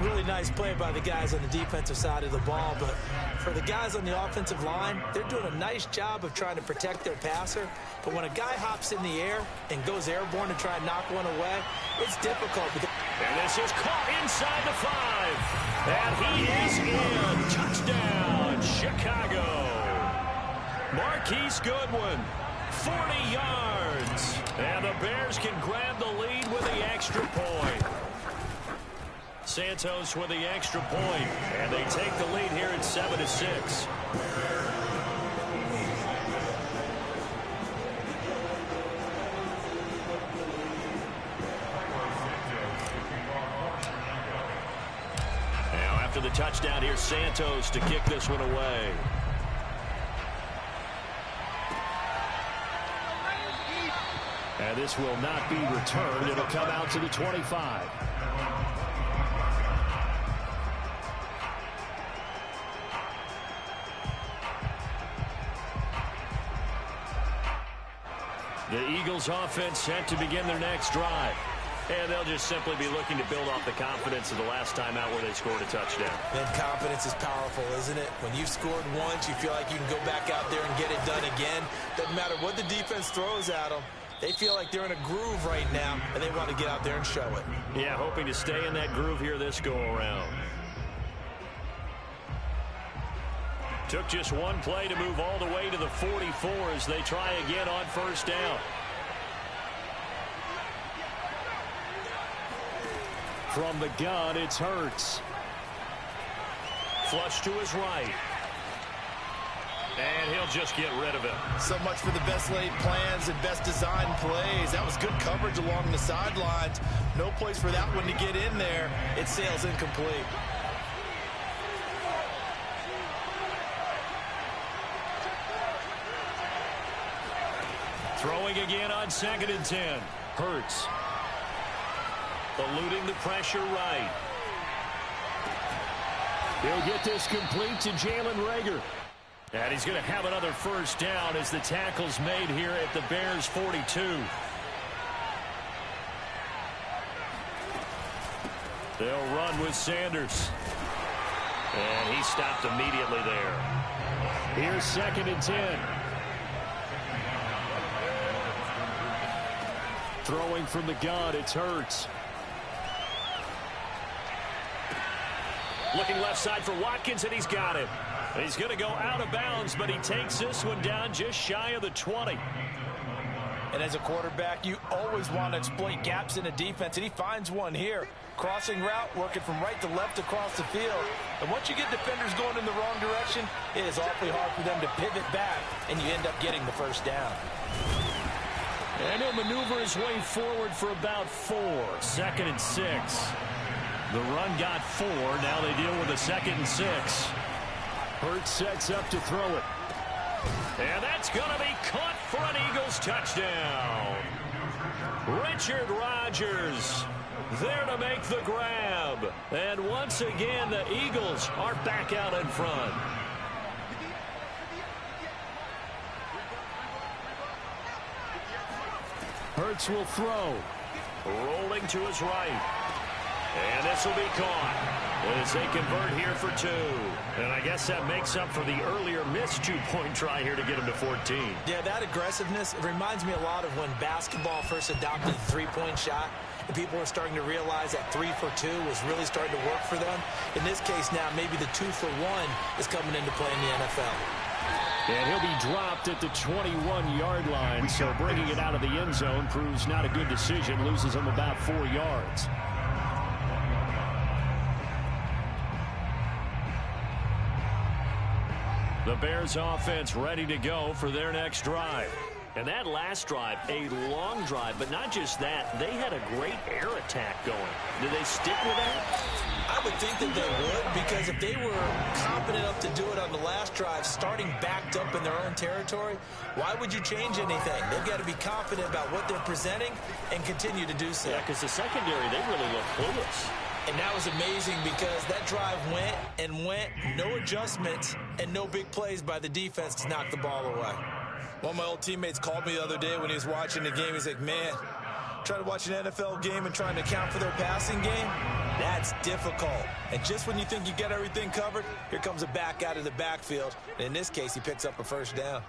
Really nice play by the guys on the defensive side of the ball, but for the guys on the offensive line, they're doing a nice job of trying to protect their passer. But when a guy hops in the air and goes airborne to try and knock one away, it's difficult. And this is caught inside the 5. And he is in. Touchdown, Chicago. Marquise Goodwin, 40 yards. And the Bears can grab the lead with the extra point. Santos with the extra point. And they take the lead here at 7-6. Now after the touchdown, here's Santos to kick this one away. And this will not be returned. It'll come out to the 25. The Eagles offense set to begin their next drive. And they'll just simply be looking to build off the confidence of the last time out where they scored a touchdown. And confidence is powerful, isn't it? When you've scored once, you feel like you can go back out there and get it done again. Doesn't matter what the defense throws at them. They feel like they're in a groove right now, and they want to get out there and show it. Yeah, hoping to stay in that groove here this go-around. Took just one play to move all the way to the 44 as they try again on 1st down. From the gun, it's Hurts. Flush to his right. And he'll just get rid of it. So much for the best laid plans and best designed plays. That was good coverage along the sidelines. No place for that one to get in there. It sails incomplete. Throwing again on 2nd and 10. Hurts. Eluding the pressure right. He'll get this complete to Jalen Reagor. And he's going to have another 1st down as the tackle's made here at the Bears 42. They'll run with Sanders. And he stopped immediately there. Here's 2nd and 10. Throwing from the gun, it's Hurts. Looking left side for Watkins, and he's got it. He's going to go out of bounds, but he takes this one down just shy of the 20. And as a quarterback, you always want to exploit gaps in a defense, and he finds one here. Crossing route, working from right to left across the field. And once you get defenders going in the wrong direction, it is awfully hard for them to pivot back, and you end up getting the first down. And he'll maneuver his way forward for about 4. 2nd and 6. The run got 4. Now they deal with a 2nd and 6. Hurts sets up to throw it. And that's going to be caught for an Eagles touchdown. Richard Rodgers there to make the grab. And once again, the Eagles are back out in front. Hurts will throw. Rolling to his right. And this will be caught as they convert here for 2. And I guess that makes up for the earlier missed 2-point try here to get him to 14. Yeah, that aggressiveness, it reminds me a lot of when basketball first adopted the 3-point shot. And people were starting to realize that 3 for 2 was really starting to work for them. In this case now, maybe the 2 for 1 is coming into play in the NFL. And he'll be dropped at the 21-yard line, so bringing it out of the end zone proves not a good decision. Loses him about 4 yards. The Bears offense ready to go for their next drive. And that last drive, a long drive, but not just that. They had a great air attack going. Did they stick with that? I would think that they would, because if they were confident enough to do it on the last drive, starting backed up in their own territory, why would you change anything? They've got to be confident about what they're presenting and continue to do so. Yeah, because the secondary, they really look clueless. And that was amazing because that drive went and went, no adjustments, and no big plays by the defense to knock the ball away. One of my old teammates called me the other day when he was watching the game. He's like, man, trying to watch an NFL game and trying to account for their passing game, that's difficult. And just when you think you get everything covered, here comes a back out of the backfield. And in this case, he picks up a first down.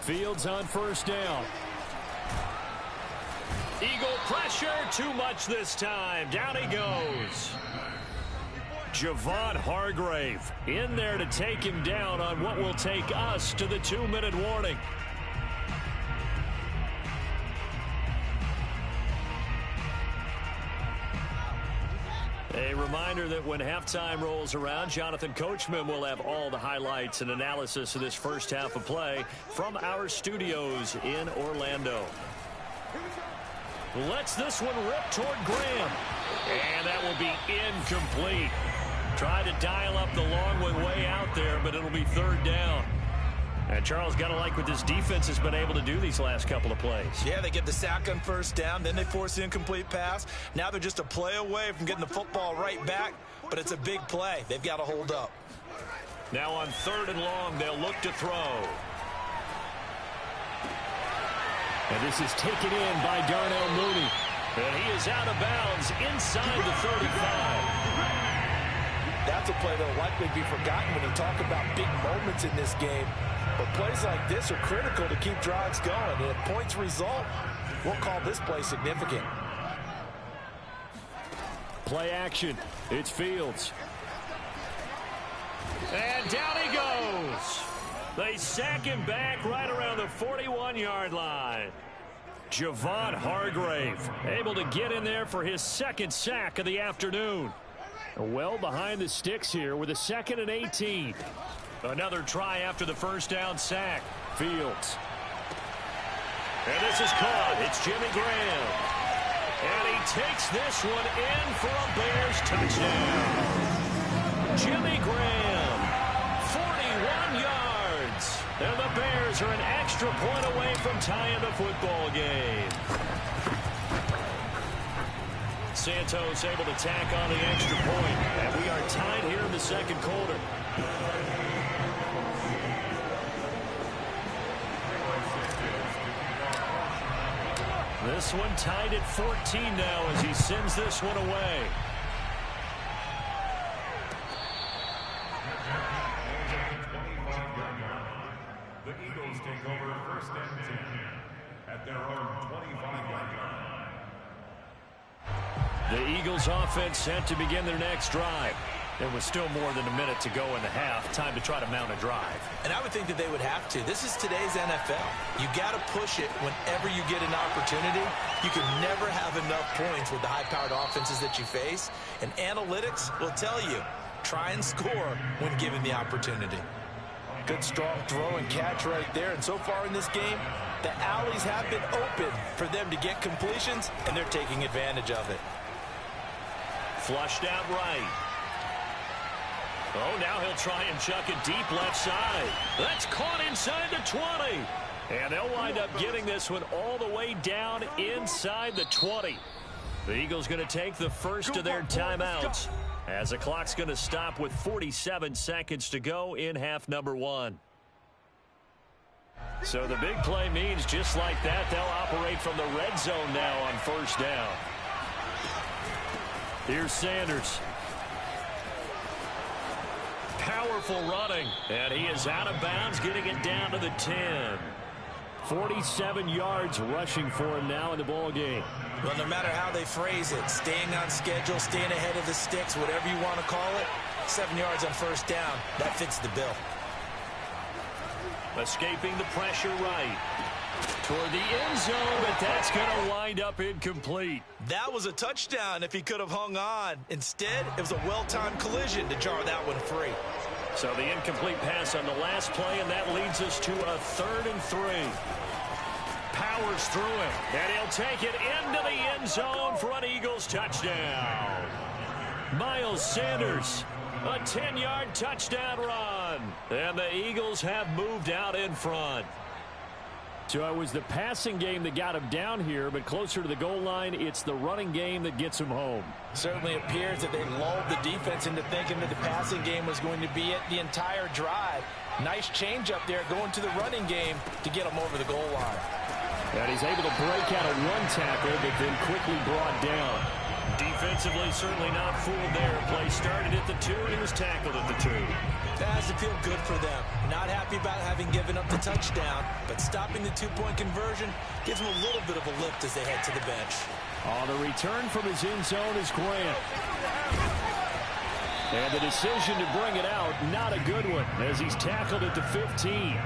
Fields on first down. Eagle pressure, too much this time. Down he goes. Javon Hargrave in there to take him down on what will take us to the 2-minute warning. A reminder that when halftime rolls around, Jonathan Coachman will have all the highlights and analysis of this first half of play from our studios in Orlando. Lets this one rip toward Graham. And that will be incomplete. Try to dial up the long one way out there, but it'll be 3rd down. And Charles, got to like what this defense has been able to do these last couple of plays. Yeah, they get the sack on first down, then they force the incomplete pass. Now they're just a play away from getting the football right back, but it's a big play. They've got to hold up. Now on 3rd and long, they'll look to throw. And this is taken in by Darnell Mooney. And he is out of bounds inside the 35. That's a play that will likely be forgotten when you talk about big moments in this game. But plays like this are critical to keep drives going. And if points result, we'll call this play significant. Play action. It's Fields. And down he goes. They sack him back right around the 41-yard line. Javon Hargrave able to get in there for his 2nd sack of the afternoon. Well behind the sticks here with a 2nd and 18. Another try after the first down sack. Fields. And this is caught. It's Jimmy Graham. And he takes this one in for a Bears touchdown. Jimmy Graham, 41 yards. And the Bears are an extra point away from tying the football game. Santos able to tack on the extra point. And we are tied here in the 2nd quarter. This one tied at 14 now as he sends this one away. The Eagles take over 1st and 10 at their own 25-yard line. The Eagles offense set to begin their next drive. There was still more than a minute to go in the half. Time to try to mount a drive. And I would think that they would have to. This is today's NFL. You got to push it whenever you get an opportunity. You can never have enough points with the high-powered offenses that you face. And analytics will tell you, try and score when given the opportunity. Good, strong throw and catch right there. And so far in this game, the alleys have been open for them to get completions, and they're taking advantage of it. Flushed out right. Oh, now he'll try and chuck it deep left side. That's caught inside the 20. And they'll wind up getting this one all the way down inside the 20. The Eagles going to take the first of their timeouts as the clock's going to stop with 47 seconds to go in half number 1. So the big play means just like that, they'll operate from the red zone now on first down. Here's Sanders. Powerful running, and he is out of bounds, getting it down to the 10. 47 yards rushing for him now in the ball game. Well, no matter how they phrase it, staying on schedule, staying ahead of the sticks, whatever you want to call it, 7 yards on first down, that fits the bill. Escaping the pressure right. Toward the end zone, but that's going to wind up incomplete. That was a touchdown if he could have hung on. Instead, it was a well-timed collision to jar that one free. So the incomplete pass on the last play, and that leads us to a 3rd and 3. Powers through it, and he'll take it into the end zone for an Eagles touchdown. Miles Sanders, a 10-yard touchdown run, and the Eagles have moved out in front. So it was the passing game that got him down here, but closer to the goal line, it's the running game that gets him home. Certainly appears that they lulled the defense into thinking that the passing game was going to be it the entire drive. Nice change up there going to the running game to get him over the goal line. And he's able to break out of one tackle, but then quickly brought down. Defensively, certainly not fooled there. Play started at the 2, and he was tackled at the 2. That has to feel good for them. Not happy about having given up the touchdown, but stopping the 2-point conversion gives them a little bit of a lift as they head to the bench. On the return from his end zone is Grant. And the decision to bring it out, not a good one, as he's tackled at the 15.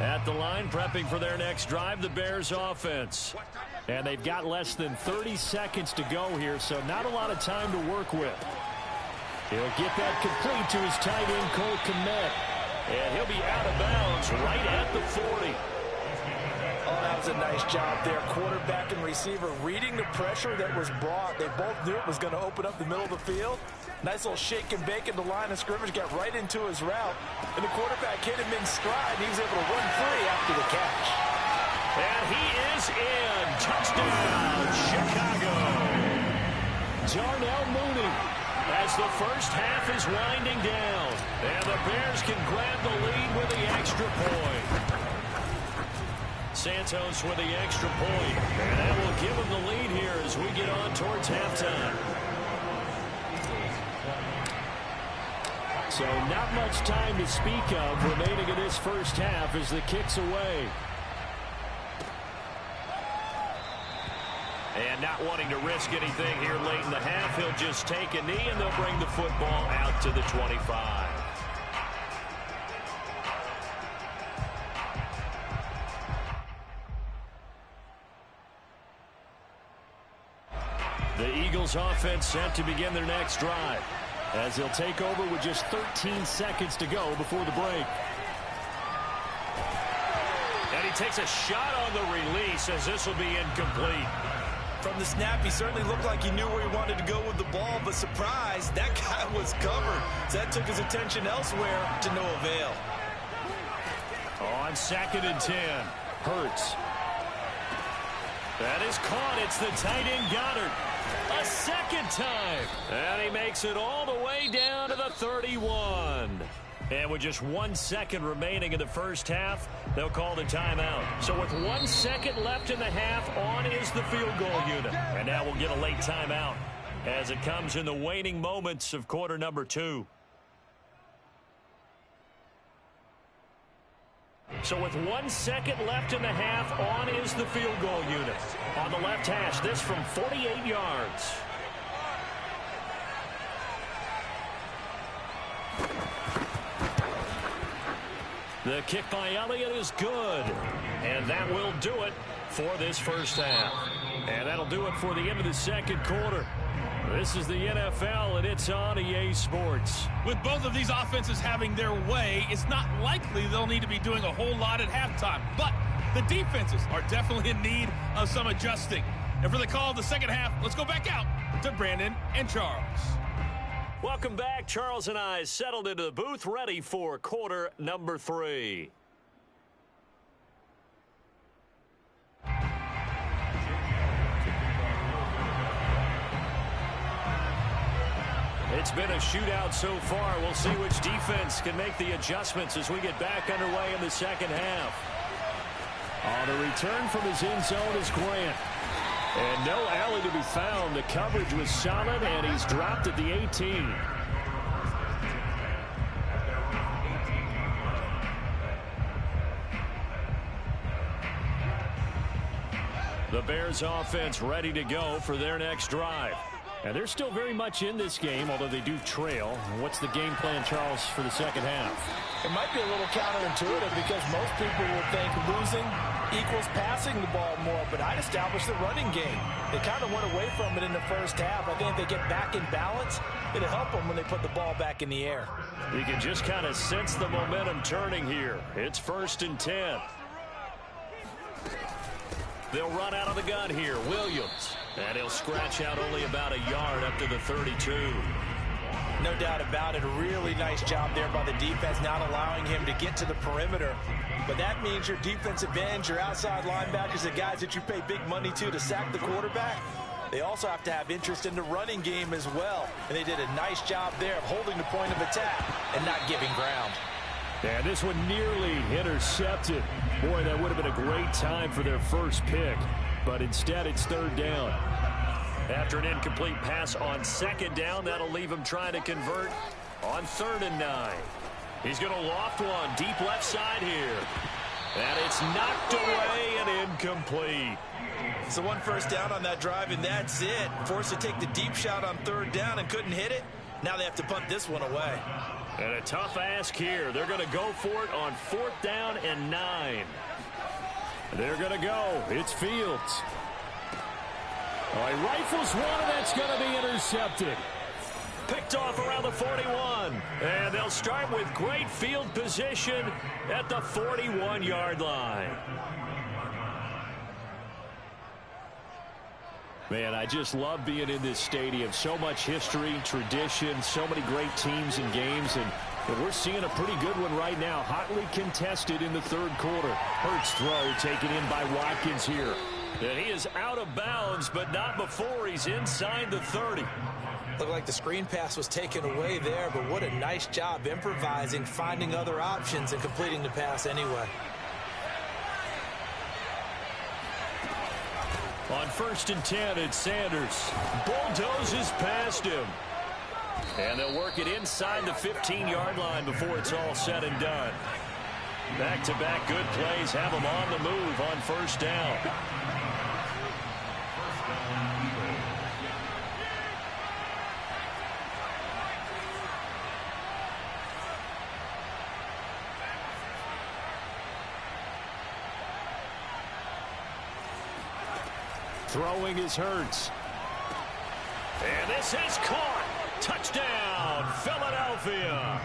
At the line, prepping for their next drive, the Bears offense. And they've got less than 30 seconds to go here, so not a lot of time to work with. He'll get that complete to his tight end, Cole Kmet. And he'll be out of bounds right at the 40. Oh, that was a nice job there. Quarterback and receiver reading the pressure that was brought. They both knew it was going to open up the middle of the field. Nice little shake and bake in the line of scrimmage, got right into his route. And the quarterback hit him in stride, and he was able to run free after the catch. And he is in. Touchdown, Chicago. Darnell Mooney. As the first half is winding down. And the Bears can grab the lead with the extra point. Santos with the extra point. And that will give him the lead here as we get on towards halftime. So not much time to speak of remaining in this first half as the kick's away. And not wanting to risk anything here late in the half, he'll just take a knee and they'll bring the football out to the 25. The Eagles offense set to begin their next drive, as they'll take over with just 13 seconds to go before the break. And he takes a shot on the release as this will be incomplete. From the snap, he certainly looked like he knew where he wanted to go with the ball, but surprise, that guy was covered. So that took his attention elsewhere to no avail. On 2nd and 10, Hurts. That is caught. It's the tight end Goddard. A second time. And he makes it all the way down to the 31. And with just 1 second remaining in the first half, they'll call the timeout. So with 1 second left in the half, on is the field goal unit. And now we'll get a late timeout as it comes in the waning moments of quarter number 2. So with 1 second left in the half, on is the field goal unit. On the left hash, this from 48 yards. The kick by Elliott is good. And that will do it for this first half. And that'll do it for the end of the second quarter. This is the NFL, and it's on EA Sports. With both of these offenses having their way, it's not likely they'll need to be doing a whole lot at halftime. But the defenses are definitely in need of some adjusting. And for the call of the second half, let's go back out to Brandon and Charles. Welcome back. Charles and I settled into the booth, ready for quarter number 3. It's been a shootout so far. We'll see which defense can make the adjustments as we get back underway in the second half. On the return from his end zone is Grant. And no alley to be found. The coverage was solid, and he's dropped at the 18. The Bears offense ready to go for their next drive. And they're still very much in this game, although they do trail. What's the game plan, Charles, for the second half? It might be a little counterintuitive because most people would think losing equals passing the ball more, but I'd establish the running game. They kind of went away from it in the first half. I think if they get back in balance, it'll help them when they put the ball back in the air. You can just kind of sense the momentum turning here. It's 1st and 10. They'll run out of the gun here. Williams. And he'll scratch out only about a yard up to the 32. No doubt about it. A really nice job there by the defense, not allowing him to get to the perimeter. But that means your defensive ends, your outside linebackers, the guys that you pay big money to sack the quarterback, they also have to have interest in the running game as well. And they did a nice job there of holding the point of attack and not giving ground. And this one nearly intercepted. Boy, that would have been a great time for their first pick. But instead, it's 3rd down. After an incomplete pass on 2nd down, that'll leave him trying to convert on 3rd and 9. He's going to loft one deep left side here. And it's knocked away and incomplete. So 1 first down on that drive, and that's it. Forced to take the deep shot on 3rd down and couldn't hit it. Now they have to punt this one away. And a tough ask here. They're going to go for it on 4th down and 9. They're going to go. It's Fields. Oh, he rifles one, and that's going to be intercepted. Picked off around the 41. And they'll start with great field position at the 41-yard line. Man, I just love being in this stadium. So much history, tradition, so many great teams and games, and we're seeing a pretty good one right now. Hotly contested in the 3rd quarter. Hurts throw taken in by Watkins here. And he is out of bounds, but not before he's inside the 30. Looked like the screen pass was taken away there, but what a nice job improvising, finding other options, and completing the pass anyway. On 1st and 10, it's Sanders. Bulldozes past him. And they'll work it inside the 15-yard line before it's all said and done. Back-to-back good plays have them on the move on 1st down. Throwing is Hurts. And this is caught. Touchdown, Philadelphia.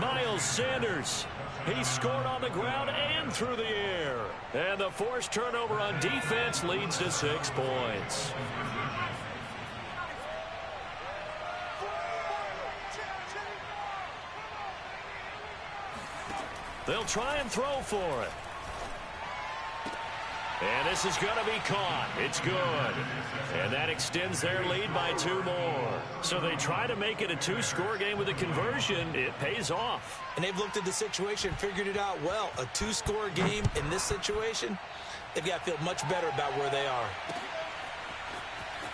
Miles Sanders. He scored on the ground and through the air. And the forced turnover on defense leads to 6 points. They'll try and throw for it. And this is going to be caught. It's good. And that extends their lead by 2 more. So they try to make it a 2-score game with a conversion. It pays off. And they've looked at the situation, figured it out well. A 2-score game in this situation, they've got to feel much better about where they are.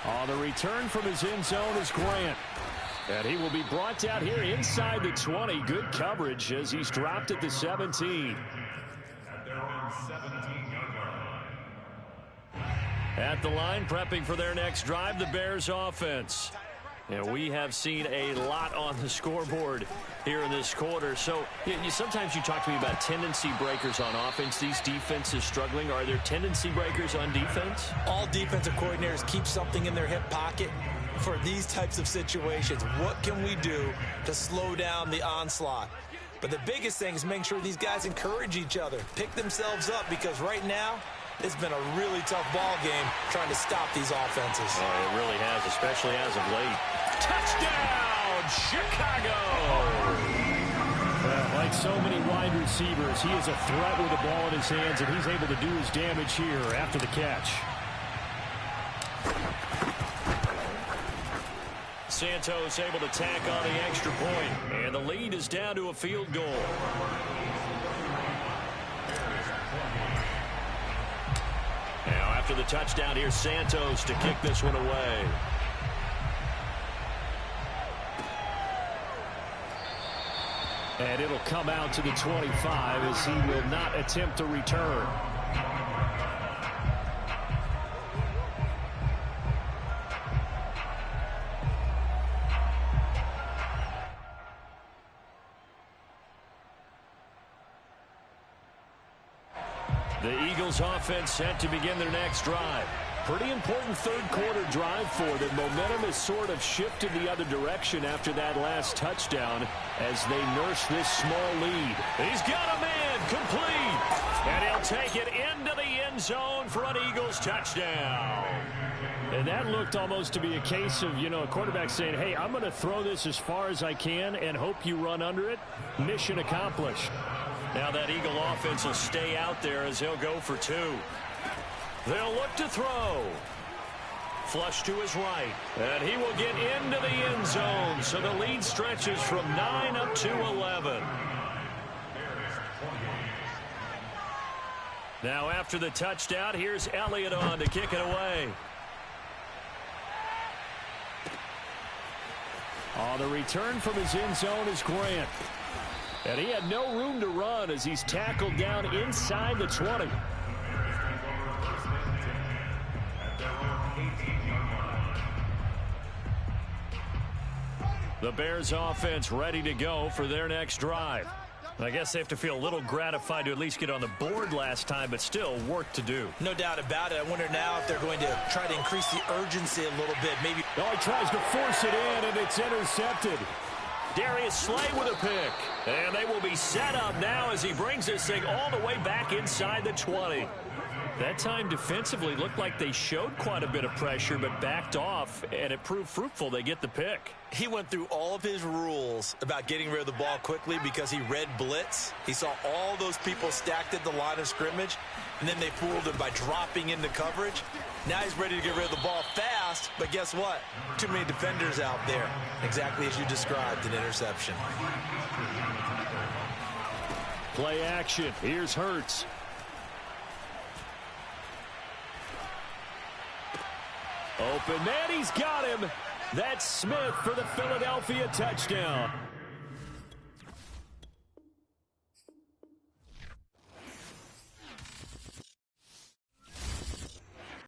On the return from his end zone is Grant. And he will be brought down here inside the 20. Good coverage as he's dropped at the 17. At their own 17-yard line. At the line, prepping for their next drive, the Bears offense. And we have seen a lot on the scoreboard here in this quarter. So sometimes you talk to me about tendency breakers on offense. These defenses struggling. Are there tendency breakers on defense? All defensive coordinators keep something in their hip pocket for these types of situations. What can we do to slow down the onslaught? But the biggest thing is making sure these guys encourage each other, pick themselves up, because right now it's been a really tough ball game trying to stop these offenses. Oh, it really has, especially as of late. Touchdown, Chicago! Well, like so many wide receivers, he is a threat with the ball in his hands, and he's able to do his damage here after the catch. Santos able to tack on the extra point, and the lead is down to a field goal. Now after the touchdown, here's Santos to kick this one away. And it'll come out to the 25 as he will not attempt a return. The Eagles offense set to begin their next drive. Pretty important third-quarter drive for them. Momentum has sort of shifted the other direction after that last touchdown as they nurse this small lead. He's got a man complete, and he'll take it into the end zone for an Eagles touchdown. And that looked almost to be a case of, a quarterback saying, hey, I'm going to throw this as far as I can and hope you run under it. Mission accomplished. Now that Eagle offense will stay out there as they'll go for 2. They'll look to throw. Flush to his right. And he will get into the end zone. So the lead stretches from 9 up to 11. Now after the touchdown, here's Elliott on to kick it away. On the return from his end zone is Grant. And he had no room to run as he's tackled down inside the 20. The Bears offense ready to go for their next drive. I guess they have to feel a little gratified to at least get on the board last time, but still work to do. No doubt about it. I wonder now if they're going to try to increase the urgency a little bit. Maybe. Oh, he tries to force it in, and it's intercepted. Darius Slay with a pick. And they will be set up now as he brings this thing all the way back inside the 20. That time defensively looked like they showed quite a bit of pressure but backed off, and it proved fruitful. They get the pick. He went through all of his rules about getting rid of the ball quickly because he read blitz. He saw all those people stacked at the line of scrimmage, and then they fooled him by dropping into coverage. Now he's ready to get rid of the ball fast, but guess what? Too many defenders out there. Exactly as you described, an interception. Play action. Here's Hurts. Open man, he's got him. That's Smith for the Philadelphia touchdown.